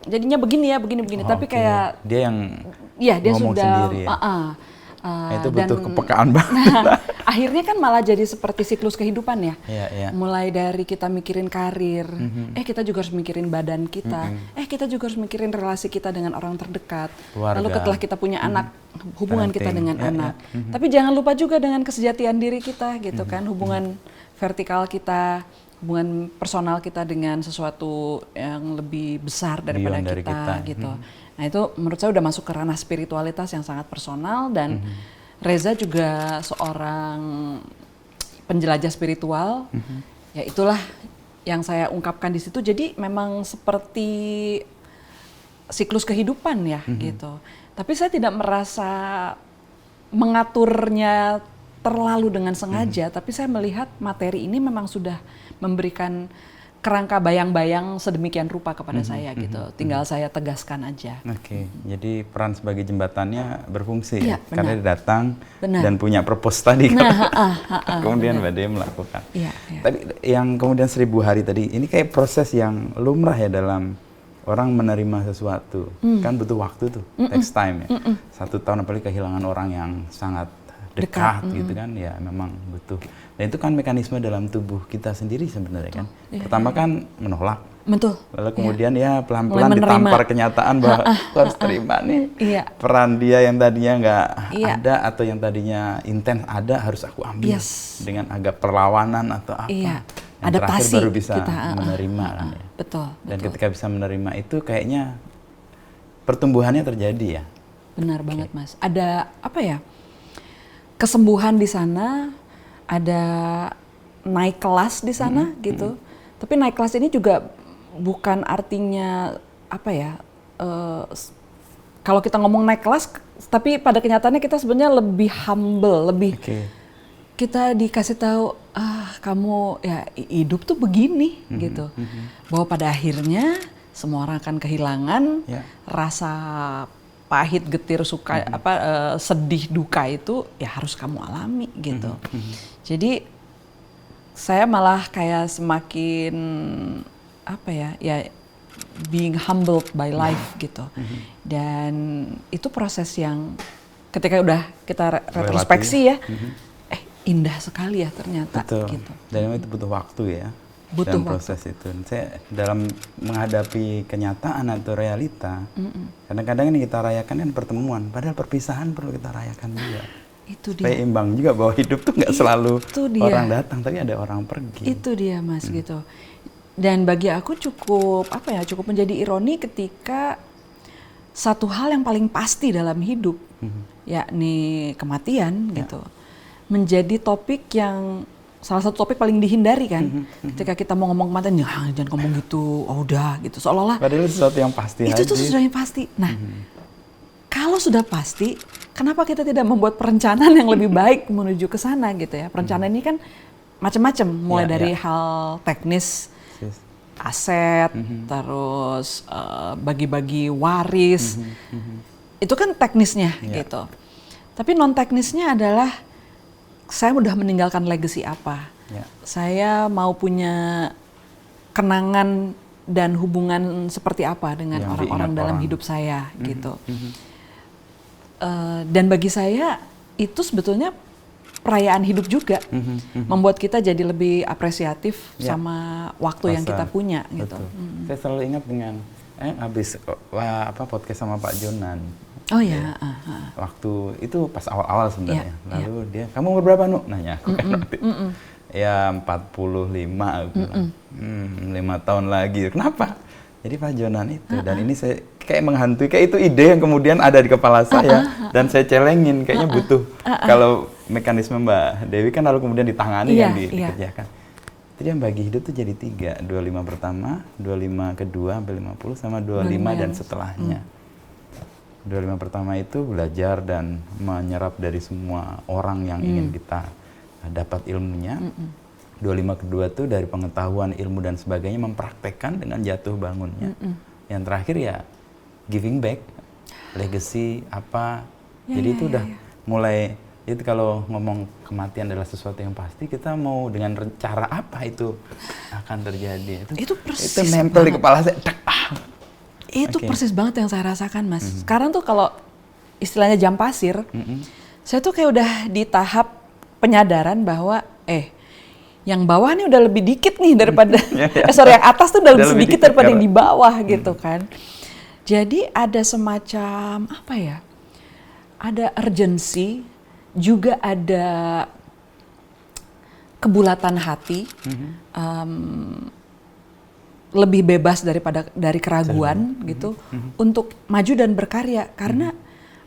jadinya begini ya, begini. Tapi kayak dia yang dia ngomong sudah sendiri ya? Itu butuh kepekaan banget. Nah, akhirnya kan malah jadi seperti siklus kehidupan ya. Mulai dari kita mikirin karir, kita juga harus mikirin badan kita, kita juga harus mikirin relasi kita dengan orang terdekat. Keluarga. Lalu setelah kita punya anak, hubungan kita dengan anak. Tapi jangan lupa juga dengan kesejatian diri kita gitu kan, hubungan vertikal kita, hubungan personal kita dengan sesuatu yang lebih besar daripada kita gitu. Nah itu menurut saya udah masuk ke ranah spiritualitas yang sangat personal dan Reza juga seorang penjelajah spiritual. Ya itulah yang saya ungkapkan di situ. Jadi memang seperti siklus kehidupan ya gitu. Tapi saya tidak merasa mengaturnya terlalu dengan sengaja, tapi saya melihat materi ini memang sudah memberikan kerangka bayang-bayang sedemikian rupa kepada saya gitu. Tinggal saya tegaskan aja. Jadi peran sebagai jembatannya berfungsi ya, karena dia datang dan punya purpose tadi. Kemudian Mbak Dewi melakukan. Tadi yang kemudian 1000 hari tadi, ini kayak proses yang lumrah ya dalam orang menerima sesuatu. Kan butuh waktu tuh, takes time ya. 1 tahun apalagi kehilangan orang yang sangat dekat gitu kan, ya memang butuh. Dan itu kan mekanisme dalam tubuh kita sendiri sebenarnya kan. Pertama kan menolak. Lalu kemudian ya pelan-pelan ditampar kenyataan bahwa aku harus terima nih. Peran dia yang tadinya nggak ada atau yang tadinya intens ada harus aku ambil dengan agak perlawanan atau apa. Yang adaptasi terakhir baru bisa kita, menerima kan ya. Dan Betul. ketika bisa menerima itu kayaknya pertumbuhannya terjadi ya. Benar banget Mas. Ada apa ya? Kesembuhan di sana, ada naik kelas di sana gitu. Tapi naik kelas ini juga bukan artinya apa ya? Kalau kita ngomong naik kelas, tapi pada kenyataannya kita sebenarnya lebih humble, lebih kita dikasih tahu, kamu ya hidup tuh begini gitu. Bahwa pada akhirnya semua orang akan kehilangan rasa pahit, getir, suka, sedih, duka itu ya harus kamu alami gitu. Jadi saya malah kayak semakin being humbled by life gitu. Dan itu proses yang ketika udah kita retrospeksi ya, indah sekali ya ternyata. Gitu. Dan itu butuh waktu ya. Dalam proses itu, saya dalam menghadapi kenyataan atau realita, kadang-kadang ini kita rayakan kan pertemuan, padahal perpisahan perlu kita rayakan juga. Itu supaya imbang juga bahwa hidup tuh nggak selalu orang datang, tapi ada orang pergi. Itu dia Mas gitu. Dan bagi aku cukup menjadi ironi ketika satu hal yang paling pasti dalam hidup, yakni kematian gitu, menjadi topik yang salah satu topik paling dihindari kan. Ketika kita mau ngomong kematian, jangan ngomong gitu, udah gitu. Seolah-olah padahal itu sesuatu yang pasti. Itu tuh sesuatu yang pasti. Nah, kalau kalau sudah pasti, kenapa kita tidak membuat perencanaan yang lebih baik menuju ke sana gitu ya? Perencanaan ini kan macam-macam, mulai dari hal teknis, aset, terus bagi-bagi waris, itu kan teknisnya gitu. Tapi non teknisnya adalah saya udah meninggalkan legacy apa, saya mau punya kenangan dan hubungan seperti apa dengan orang-orang dalam hidup saya gitu. Dan bagi saya itu sebetulnya perayaan hidup juga, membuat kita jadi lebih apresiatif sama waktu yang kita punya gitu. Saya selalu ingat dengan habis podcast sama Pak Jonan. Oh ya. Waktu itu pas awal-awal sebenarnya. Lalu dia, kamu umur berapa Nu? Nanya aku kan waktu itu. Ya 45 aku bilang. 5 tahun lagi. Kenapa? Jadi Pak Jonan itu. Dan ini saya kayak menghantui, kayak itu ide yang kemudian ada di kepala saya. Dan saya celengin, kayaknya butuh. Kalau mekanisme Mbak Dewi kan lalu kemudian ditangani yang dikerjakan. Jadi yang bagi hidup tuh jadi 3. 25 pertama, 25 kedua, sampai 50, sama 25 dan setelahnya. 25 pertama itu belajar dan menyerap dari semua orang yang ingin kita dapat ilmunya. 25 kedua tuh dari pengetahuan, ilmu dan sebagainya, mempraktekkan dengan jatuh bangunnya. Yang terakhir ya giving back, legacy apa. Jadi itu udah mulai, itu kalau ngomong kematian adalah sesuatu yang pasti, kita mau dengan cara apa itu akan terjadi. Itu persis itu nempel di kepala saya. Itu persis banget yang saya rasakan, Mas. Sekarang tuh kalau istilahnya jam pasir, saya tuh kayak udah di tahap penyadaran bahwa yang bawah nih udah lebih dikit nih daripada yang atas tuh udah lebih sedikit daripada yang di bawah gitu kan. Jadi ada semacam apa ya? Ada urgency, juga ada kebulatan hati, lebih bebas dari keraguan gitu, untuk maju dan berkarya. Karena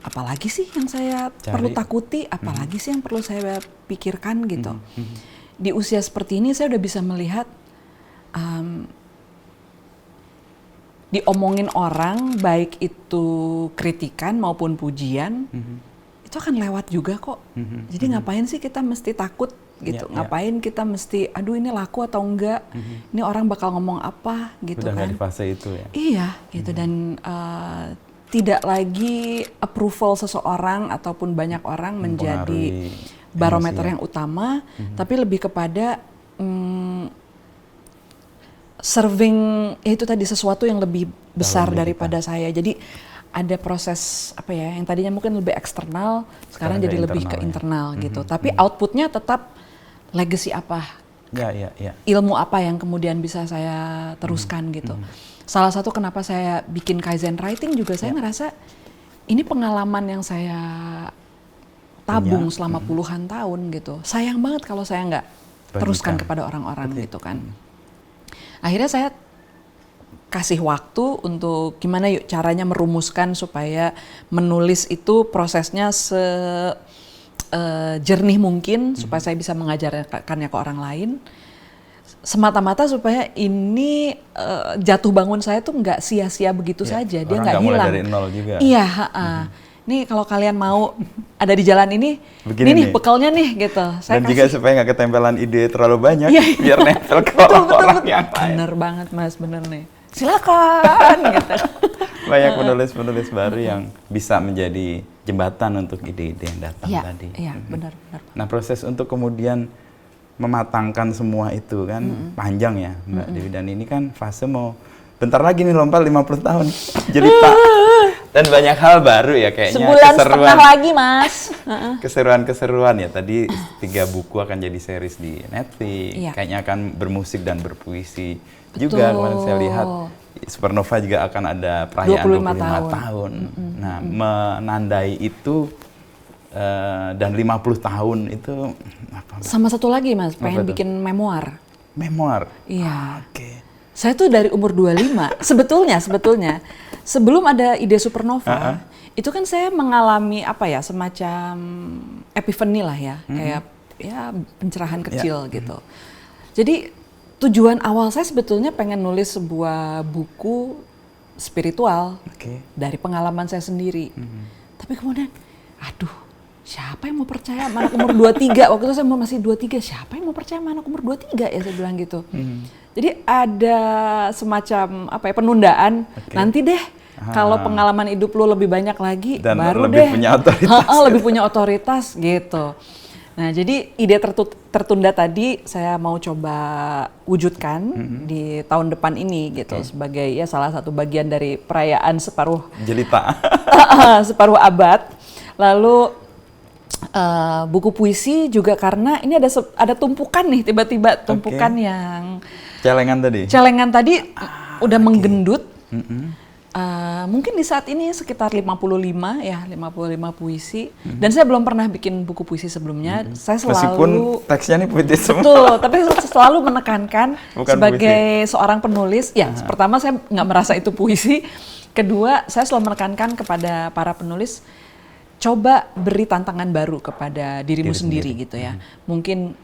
apalagi sih yang saya perlu takuti, apalagi sih yang perlu saya pikirkan gitu. Di usia seperti ini saya udah bisa melihat diomongin orang, baik itu kritikan maupun pujian, itu akan lewat juga kok. Jadi ngapain sih kita mesti takut gitu? Ngapain kita mesti, aduh ini laku atau enggak? Ini orang bakal ngomong apa gitu udah kan? Udah di fase itu ya? Iya gitu, dan tidak lagi approval seseorang ataupun banyak orang menjadi barometer yang utama, tapi lebih kepada serving itu tadi, sesuatu yang lebih besar daripada saya. Jadi ada proses apa ya, yang tadinya mungkin lebih eksternal, sekarang jadi lebih ke internal gitu. Tapi outputnya tetap legacy apa, ilmu apa yang kemudian bisa saya teruskan gitu. Salah satu kenapa saya bikin Kaizen Writing juga, saya ngerasa ini pengalaman yang saya tabung selama puluhan tahun gitu. Sayang banget kalau saya nggak teruskan kepada orang-orang gitu kan. Akhirnya saya kasih waktu untuk gimana yuk caranya merumuskan supaya menulis itu prosesnya jernih mungkin, supaya saya bisa mengajarkannya ke orang lain. Semata-mata supaya ini jatuh bangun saya tuh nggak sia-sia begitu saja, dia nggak hilang. Mulai dari nol juga. Iya, nih kalau kalian mau ada di jalan ini, begini ini nih bekalnya nih gitu. Saya dan juga supaya nggak ketempelan ide terlalu banyak, biar nempel ke orang-orang yang lain. Bener banget Mas, bener nih. Silakan gitu. Banyak penulis-penulis baru yang bisa menjadi jembatan untuk ide-ide yang datang tadi. Iya, benar. Nah, proses untuk kemudian mematangkan semua itu kan panjang ya Mbak Dewi, dan ini kan fase mau bentar lagi nih lompat 50 tahun jelita dan banyak hal baru ya kayaknya. Sebulan setengah lagi Mas. Keseruan-keseruan ya, tadi 3 buku akan jadi series di Netflix, kayaknya akan bermusik dan berpuisi. Juga kemarin saya lihat Supernova juga akan ada perayaan 25 tahun. Nah, menandai itu dan 50 tahun itu apa? Sama satu lagi Mas, pengen bikin memoir. Memoir? Iya. Oke. Saya tuh dari umur 25, sebetulnya sebelum ada ide Supernova, itu kan saya mengalami apa ya, semacam epiphany lah ya, kayak ya pencerahan kecil gitu. Jadi tujuan awal saya sebetulnya pengen nulis sebuah buku spiritual dari pengalaman saya sendiri. Tapi kemudian, aduh, siapa yang mau percaya sama anak umur 23? Waktu itu saya masih 23, siapa yang mau percaya sama anak umur 23 ya, saya bilang gitu. Jadi ada semacam penundaan, nanti deh kalau pengalaman hidup lu lebih banyak lagi, dan baru lebih deh. Punya otoritas. Lebih punya otoritas gitu. Nah, jadi ide tertunda tadi saya mau coba wujudkan di tahun depan ini gitu, sebagai ya salah satu bagian dari perayaan separuh jelita. separuh abad. Lalu buku puisi juga karena ini ada tumpukan nih, tiba-tiba tumpukan yang celengan tadi udah menggendut. Mungkin di saat ini sekitar 55 puisi. Dan saya belum pernah bikin buku puisi sebelumnya. Saya selalu, meskipun teksnya nih puitis semua. Betul, tapi selalu menekankan bukan sebagai puisi. Seorang penulis, ya pertama saya nggak merasa itu puisi. Kedua, saya selalu menekankan kepada para penulis, coba beri tantangan baru kepada dirimu sendiri gitu ya. Mungkin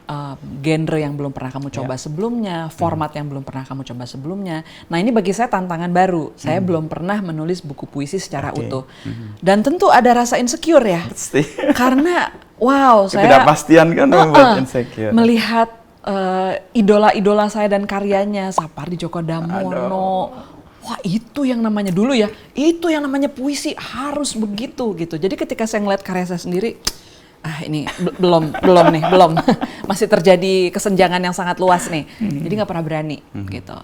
genre yang belum pernah kamu coba sebelumnya, format yang belum pernah kamu coba sebelumnya. Nah, ini bagi saya tantangan baru. Saya belum pernah menulis buku puisi secara utuh. Dan tentu ada rasa insecure ya. Pasti. Karena wow, saya ketidakpastian kan membuat insecure. Melihat idola-idola saya dan karyanya, Sapardi Djoko Damono. Wah, itu yang namanya dulu ya, itu yang namanya puisi, harus begitu gitu. Jadi ketika saya ngeliat karya saya sendiri, ini belum masih terjadi kesenjangan yang sangat luas nih. Jadi nggak pernah berani gitu.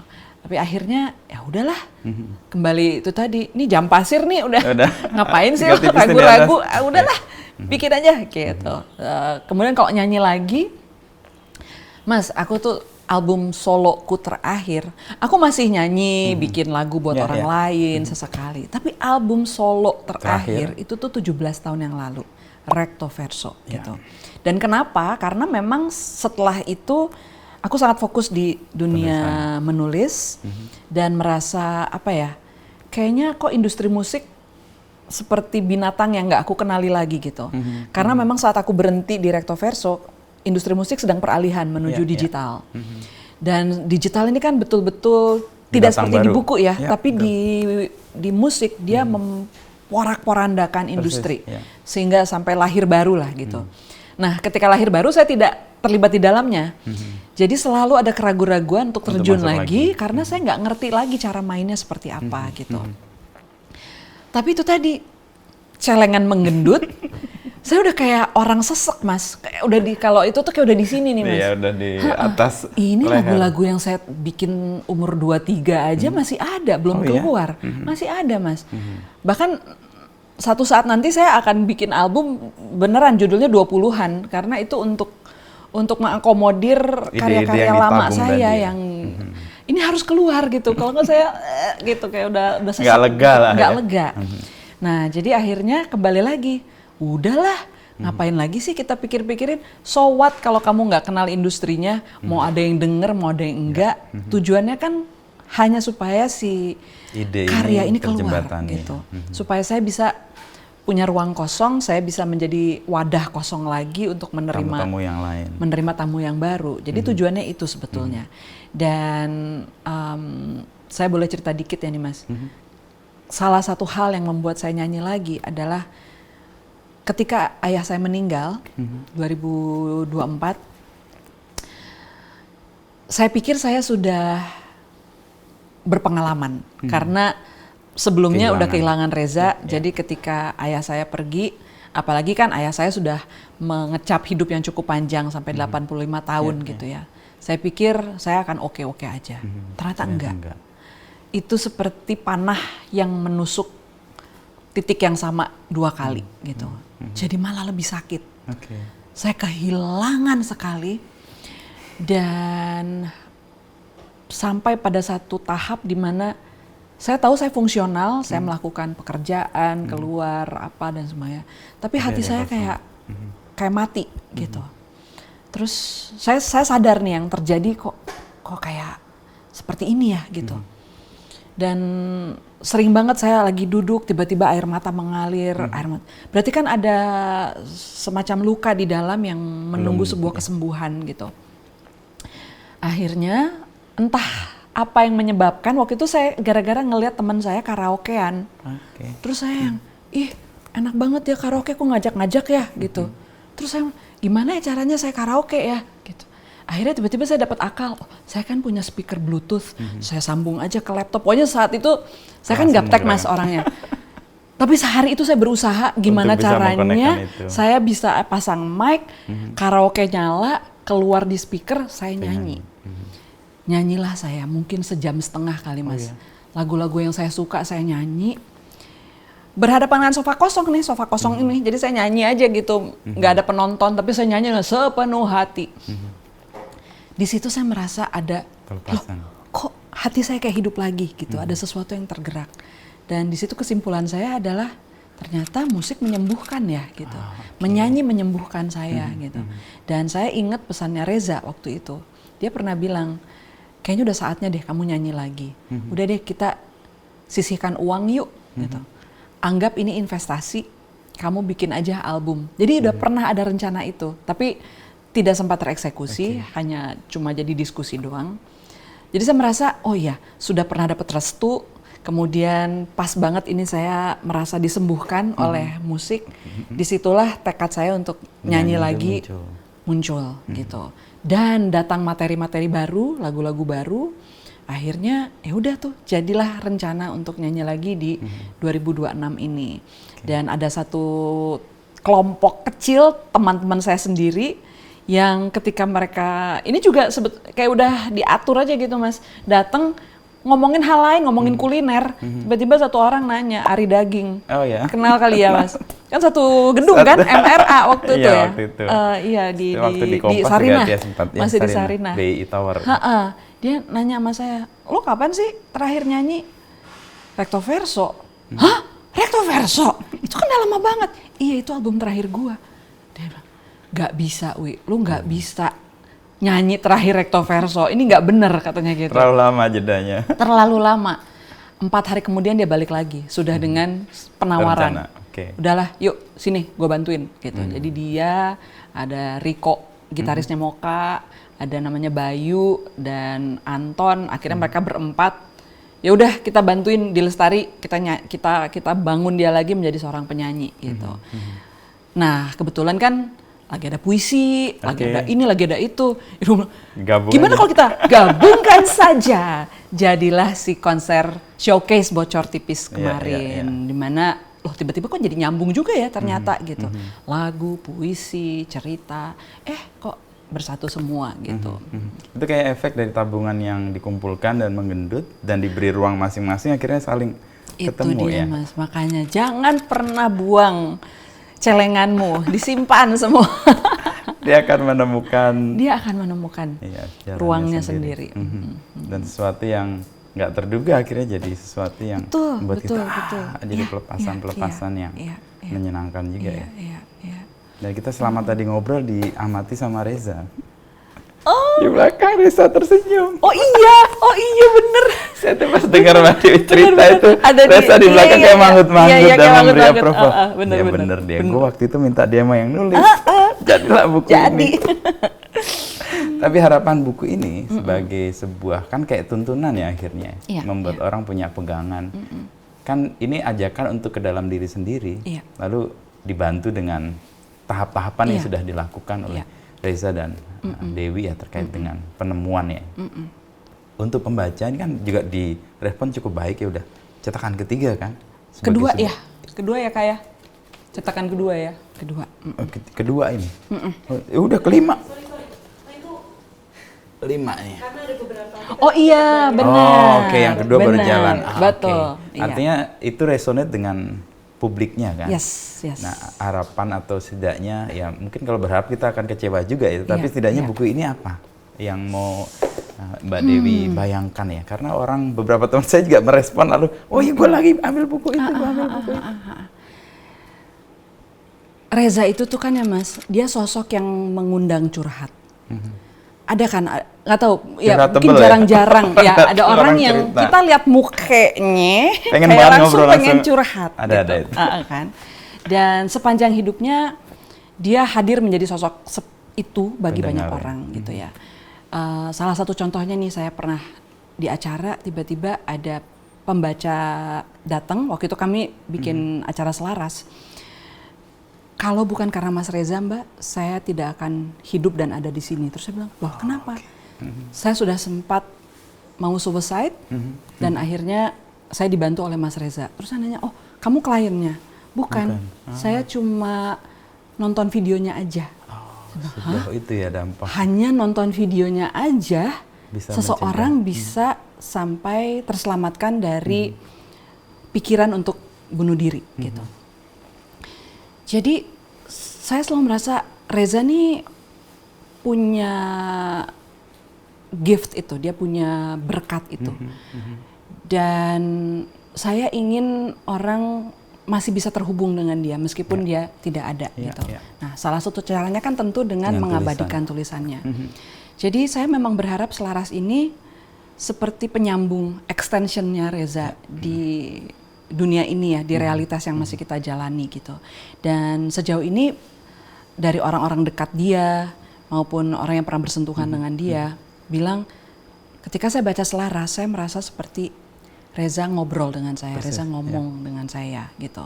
Tapi akhirnya ya udahlah, kembali itu tadi, ini jam pasir nih udah. Ngapain sih ragu-ragu, udahlah bikin aja gitu. Kemudian kalau nyanyi lagi, Mas, aku tuh album soloku terakhir, aku masih nyanyi, bikin lagu buat orang lain sesekali. Tapi album solo terakhir itu tuh 17 tahun yang lalu, recto verso gitu. Dan kenapa? Karena memang setelah itu aku sangat fokus di dunia menulis dan merasa kayaknya kok industri musik seperti binatang yang nggak aku kenali lagi gitu. Karena memang saat aku berhenti di recto verso, industri musik sedang peralihan menuju digital. Dan digital ini kan betul-betul tidak seperti di buku ya, tapi di musik dia memporak-porandakan industri. Sehingga sampai lahir baru lah gitu. Nah, ketika lahir baru saya tidak terlibat di dalamnya. Jadi selalu ada keraguan-raguan untuk terjun lagi karena saya nggak ngerti lagi cara mainnya seperti apa gitu. Tapi itu tadi, celengan menggendut. Saya udah kayak orang sesek, Mas. Kayak udah kalau itu tuh kayak udah di sini nih, Mas. Iya, udah di atas ini leher. lagu-lagu yang saya bikin umur 23 aja masih ada, belum keluar. Masih ada, Mas. Bahkan satu saat nanti saya akan bikin album beneran judulnya 20-an karena itu untuk mengakomodir karya-karya lama saya yang ini harus keluar gitu. Kalau nggak saya gitu kayak udah sesek. Nggak lega lah. Nggak lega. Nah, jadi akhirnya kembali lagi. Udahlah, ngapain lagi sih kita pikir-pikirin, so what kalau kamu nggak kenal industrinya, mau ada yang denger, mau ada yang enggak, tujuannya kan hanya supaya si karya ini keluar gitu. Supaya saya bisa punya ruang kosong, saya bisa menjadi wadah kosong lagi untuk menerima tamu yang lain, menerima tamu yang baru. Jadi tujuannya itu sebetulnya. Dan saya boleh cerita dikit ya nih, Mas. Salah satu hal yang membuat saya nyanyi lagi adalah ketika ayah saya meninggal 2024, saya pikir saya sudah berpengalaman karena sebelumnya udah kehilangan Reza. Jadi ketika ayah saya pergi, apalagi kan ayah saya sudah mengecap hidup yang cukup panjang sampai 85 tahun gitu ya. Saya pikir saya akan oke-oke aja. Ternyata enggak. Itu seperti panah yang menusuk titik yang sama 2 kali gitu. Jadi malah lebih sakit. Saya kehilangan sekali dan sampai pada satu tahap di mana saya tahu saya fungsional, saya melakukan pekerjaan, keluar apa dan semuanya. Tapi hati saya kayak mati gitu. Terus saya sadar nih yang terjadi kok kayak seperti ini ya gitu. Dan sering banget saya lagi duduk tiba-tiba air mata mengalir, berarti kan ada semacam luka di dalam yang menunggu sebuah kesembuhan gitu. Akhirnya entah apa yang menyebabkan, waktu itu saya gara-gara ngelihat teman saya karaokean. Terus saya yang, enak banget ya karaoke, kok ngajak-ngajak ya gitu. Terus saya, gimana ya caranya saya karaoke ya gitu. Akhirnya tiba-tiba saya dapat akal, oh, saya kan punya speaker bluetooth, saya sambung aja ke laptop. Pokoknya saat itu saya kan gaptek Mas orangnya. Tapi sehari itu saya berusaha gimana caranya saya bisa pasang mic, karaoke nyala, keluar di speaker, saya nyanyi. Nyanyilah saya mungkin sejam setengah kali Mas. Lagu-lagu yang saya suka saya nyanyi. Berhadapan dengan sofa kosong ini. Jadi saya nyanyi aja gitu, nggak ada penonton, tapi saya nyanyi dengan sepenuh hati. Di situ saya merasa ada, loh, kok hati saya kayak hidup lagi gitu, ada sesuatu yang tergerak. Dan di situ kesimpulan saya adalah ternyata musik menyembuhkan ya gitu, menyanyi menyembuhkan saya gitu. Dan saya ingat pesannya Reza waktu itu, dia pernah bilang, kayaknya udah saatnya deh kamu nyanyi lagi, udah deh kita sisihkan uang yuk gitu. Anggap ini investasi, kamu bikin aja album. Jadi udah pernah ada rencana itu, tapi tidak sempat tereksekusi, hanya cuma jadi diskusi doang. Jadi saya merasa, oh iya, sudah pernah dapat restu, kemudian pas banget ini saya merasa disembuhkan oleh musik. Disitulah tekad saya untuk nyanyi lagi muncul gitu. Dan datang materi-materi baru, lagu-lagu baru. Akhirnya ya udah tuh jadilah rencana untuk nyanyi lagi di 2026 ini. Dan ada satu kelompok kecil teman-teman saya sendiri yang ketika mereka ini juga kayak udah diatur aja gitu Mas, datang ngomongin hal lain, ngomongin kuliner, tiba-tiba satu orang nanya Ari Daging, kenal kali ya Mas, kan satu gedung kan MRA waktu itu ya, iya di Sarinah, masih di Sarinah, BI Tower. Dia nanya sama saya, lo kapan sih terakhir nyanyi Recto Verso? Hah? Recto Verso? Itu kan udah lama banget. Iya itu album terakhir gua. Dia bilang, gak bisa Wi, lu gak bisa nyanyi terakhir Recto Verso, ini gak bener katanya gitu. Terlalu lama jedanya. Terlalu lama. 4 hari kemudian dia balik lagi, sudah dengan penawaran. Udahlah yuk sini gue bantuin gitu. Jadi dia, ada Riko, gitarisnya Moka, ada namanya Bayu dan Anton, akhirnya mereka berempat. Ya udah kita bantuin di Lestari, kita bangun dia lagi menjadi seorang penyanyi gitu. Nah kebetulan kan lagi ada puisi, lagi ada ini, lagi ada itu. Gimana kalau kita gabungkan saja? Jadilah si konser showcase Bocor Tipis kemarin, dimana loh tiba-tiba kok jadi nyambung juga ya ternyata gitu. Lagu, puisi, cerita, kok bersatu semua gitu. Itu kayak efek dari tabungan yang dikumpulkan dan menggendut dan diberi ruang masing-masing akhirnya saling ketemu. Itu dia Mas, makanya jangan pernah buang celenganmu, disimpan semua. Dia akan menemukan ruangnya sendiri. Dan sesuatu yang nggak terduga akhirnya jadi sesuatu yang membuat kita jadi pelepasan yang menyenangkan juga ya. Dan kita selama tadi ngobrol diamati sama Reza. Di belakang Reza tersenyum. Oh iya bener. Saya tuh pas dengar Mbak Dewi cerita itu, Reza di belakang kayak manggut-manggut dan memberi approval. Bener dia. Gue waktu itu minta dia mah yang nulis. Jadilah buku ini. Tapi harapan buku ini sebagai sebuah, kan kayak tuntunan ya akhirnya. Membuat orang punya pegangan. Kan ini ajakan untuk ke dalam diri sendiri. Lalu dibantu dengan tahap-tahapan yang sudah dilakukan oleh Reza dan Dewi ya terkait dengan penemuan ya. Untuk pembaca ini kan juga direspon cukup baik ya, udah cetakan ketiga kan? Kedua ya Kak ya? Cetakan kedua ya? Kedua ini? Udah kelima. Kelima nih. Oh iya benar. Oke, yang kedua baru jalan. Betul. Artinya itu resonate dengan publiknya kan? Yes. Nah harapan atau setidaknya ya mungkin kalau berharap kita akan kecewa juga ya, tapi setidaknya buku ini apa yang mau Mbak Dewi bayangkan ya? Karena beberapa teman saya juga merespon lalu, oh iya gue lagi ambil buku itu, Reza itu tuh kan ya Mas, dia sosok yang mengundang curhat. Ada kan, nggak tahu ya mungkin jarang-jarang ya ada orang yang kita lihat mukanya kayak langsung curhat. Ada gitu. itu. Kan. Dan sepanjang hidupnya dia hadir menjadi sosok itu bagi banyak orang gitu ya. Salah satu contohnya nih, saya pernah di acara tiba-tiba ada pembaca datang, waktu itu kami bikin acara Selaras. kalau bukan karena Mas Reza, Mbak, saya tidak akan hidup dan ada di sini. Terus saya bilang, wah kenapa? Saya sudah sempat mau suicide dan akhirnya saya dibantu oleh Mas Reza. Terus saya nanya, oh kamu kliennya? Bukan. Saya cuma nonton videonya aja. Sejauh itu ya dampak. Hanya nonton videonya aja, Bisa seseorang bisa sampai terselamatkan dari pikiran untuk bunuh diri gitu. Jadi saya selalu merasa Reza nih punya gift itu, dia punya berkat itu. Dan saya ingin orang masih bisa terhubung dengan dia meskipun dia tidak ada gitu. Nah, salah satu caranya kan tentu dengan mengabadikan tulisannya. Jadi saya memang berharap Selaras ini seperti penyambung extensionnya Reza di dunia ini ya, di realitas yang masih kita jalani gitu. Dan sejauh ini dari orang-orang dekat dia maupun orang yang pernah bersentuhan dengan dia bilang, ketika saya baca Selaras, saya merasa seperti Reza ngobrol dengan saya, Reza ngomong dengan saya gitu.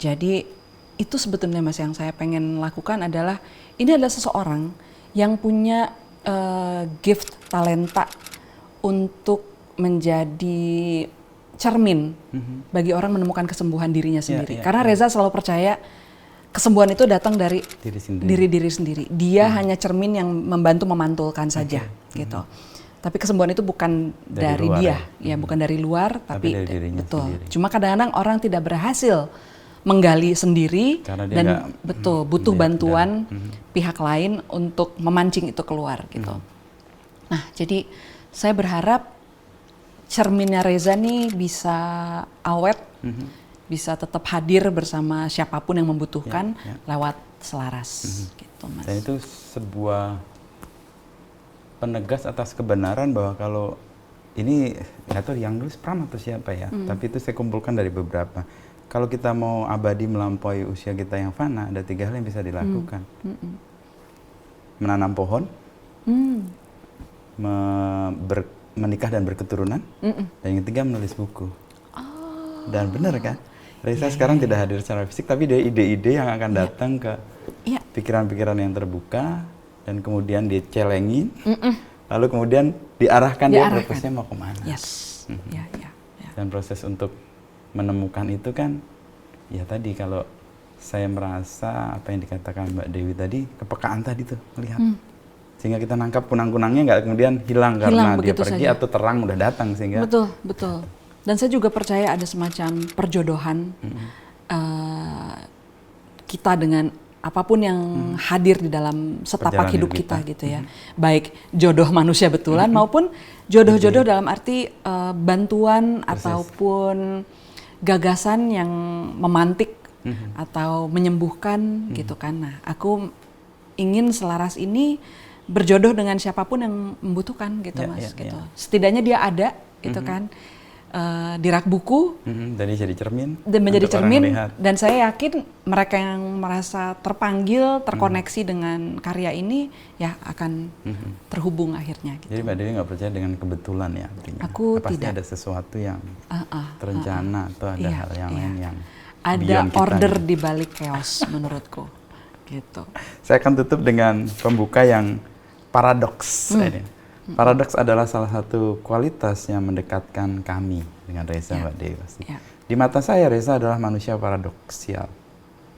Jadi itu sebetulnya Mas yang saya pengen lakukan adalah, ini adalah seseorang yang punya gift, talenta untuk menjadi cermin bagi orang menemukan kesembuhan dirinya sendiri. Karena Reza selalu percaya kesembuhan itu datang dari diri sendiri. Dia hanya cermin yang membantu memantulkan saja gitu. Tapi kesembuhan itu bukan dari dia, ya bukan dari luar, tapi dari dirinya sendiri. Cuma kadang-kadang orang tidak berhasil menggali sendiri dan butuh bantuan pihak lain untuk memancing itu keluar gitu. Nah, jadi saya berharap cerminnya Reza nih bisa awet, bisa tetap hadir bersama siapapun yang membutuhkan lewat Selaras gitu, Mas. Dan itu sebuah penegas atas kebenaran bahwa kalau ini nggak tahu yang nulis Pram atau siapa ya, tapi itu saya kumpulkan dari beberapa. Kalau kita mau abadi melampaui usia kita yang fana, ada 3 hal yang bisa dilakukan. Menanam pohon, menikah dan berketurunan, dan yang ketiga menulis buku. Dan benar kan, Reza sekarang tidak hadir secara fisik, tapi ada ide-ide yang akan datang ke pikiran-pikiran yang terbuka, dan kemudian dicelengin, lalu kemudian diarahkan dia prosesnya mau kemana. Dan proses untuk menemukan itu kan, ya tadi kalau saya merasa apa yang dikatakan Mbak Dewi tadi, kepekaan tadi tuh melihat. Sehingga kita nangkap kunang-kunangnya nggak kemudian hilang karena dia pergi saja. Atau terang udah datang sehingga. Betul. Dan saya juga percaya ada semacam perjodohan kita dengan apapun yang hadir di dalam setapak hidup kita gitu ya. Baik jodoh manusia betulan maupun jodoh-jodoh dalam arti bantuan ataupun gagasan yang memantik atau menyembuhkan gitu kan. Nah, aku ingin Selaras ini berjodoh dengan siapapun yang membutuhkan gitu, Mas. Gitu. Setidaknya dia ada gitu kan di rak buku dan dia jadi cermin dan menjadi cermin, dan saya yakin mereka yang merasa terpanggil, terkoneksi dengan karya ini ya akan terhubung akhirnya gitu. Jadi Mbak Dewi nggak percaya dengan kebetulan ya artinya? Aku pasti tidak. ada sesuatu yang terencana atau ada hal yang lain yang ada order di balik chaos menurutku gitu. Saya akan tutup dengan pembuka yang paradoks. Paradoks adalah salah satu kualitas yang mendekatkan kami dengan Reza, Mbak Dewi. Di mata saya, Reza adalah manusia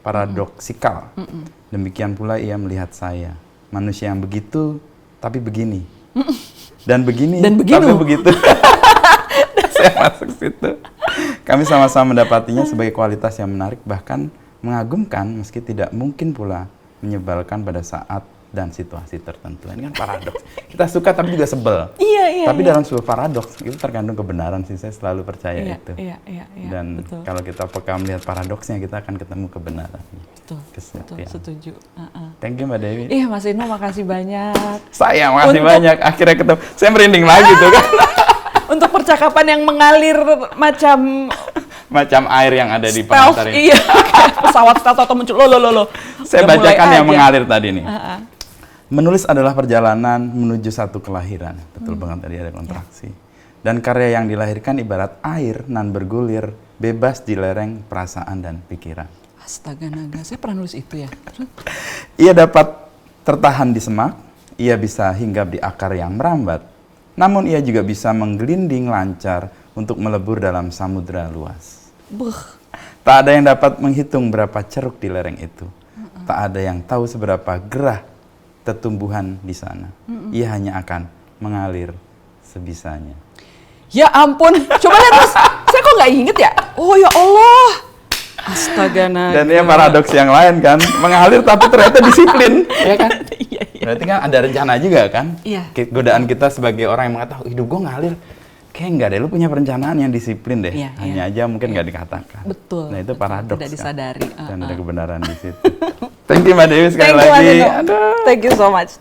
paradoksikal. Demikian pula ia melihat saya, manusia yang begitu, tapi begini. Dan begini, tapi begitu. Saya masuk situ. Kami sama-sama mendapatinya sebagai kualitas yang menarik, bahkan mengagumkan, meski tidak mungkin pula menyebalkan pada saat dan situasi tertentu. Ini kan paradoks. Kita suka tapi juga sebel. Tapi dalam sebuah paradoks itu terkandung kebenaran sih, saya selalu percaya itu. Dan kalau kita peka melihat paradoksnya, kita akan ketemu kebenaran. Betul, setuju. Thank you Mbak Dewi. Mas Ino, makasih banyak. Saya makasih banyak. Akhirnya ketemu. Saya merinding lagi tuh kan. Untuk percakapan yang mengalir macam air yang ada di pengantar ini. Pesawat stealth atau muncul lo. Saya bacakan yang mengalir tadi nih. Menulis adalah perjalanan menuju satu kelahiran. Betul banget, tadi ada kontraksi. Dan karya yang dilahirkan ibarat air nan bergulir, bebas di lereng perasaan dan pikiran. Astaga naga, saya pernah nulis itu ya. Ia dapat tertahan di semak, ia bisa hinggap di akar yang merambat, namun ia juga bisa menggelinding lancar untuk melebur dalam samudera luas. Tak ada yang dapat menghitung berapa ceruk di lereng itu. Tak ada yang tahu seberapa gerah tumbuhan di sana. Ia hanya akan mengalir sebisanya. Ya ampun, coba lihat Mas, saya kok nggak inget ya? Oh ya Allah, astaga naga. Dan ya paradoks yang lain kan, mengalir tapi ternyata disiplin, ya kan? Iya. Berarti kan ada rencana juga kan? Iya. Godaan kita sebagai orang yang mengatakan, hidup gue ngalir, kayak nggak deh, lu punya perencanaan yang disiplin deh. Iya, Hanya aja mungkin nggak dikatakan. Betul. Nah itu paradoks Tidak disadari. kan? Dan ada kebenaran di situ. Thank you Mbak Dewi sekali Thank you, lagi. Adino. Thank you so much.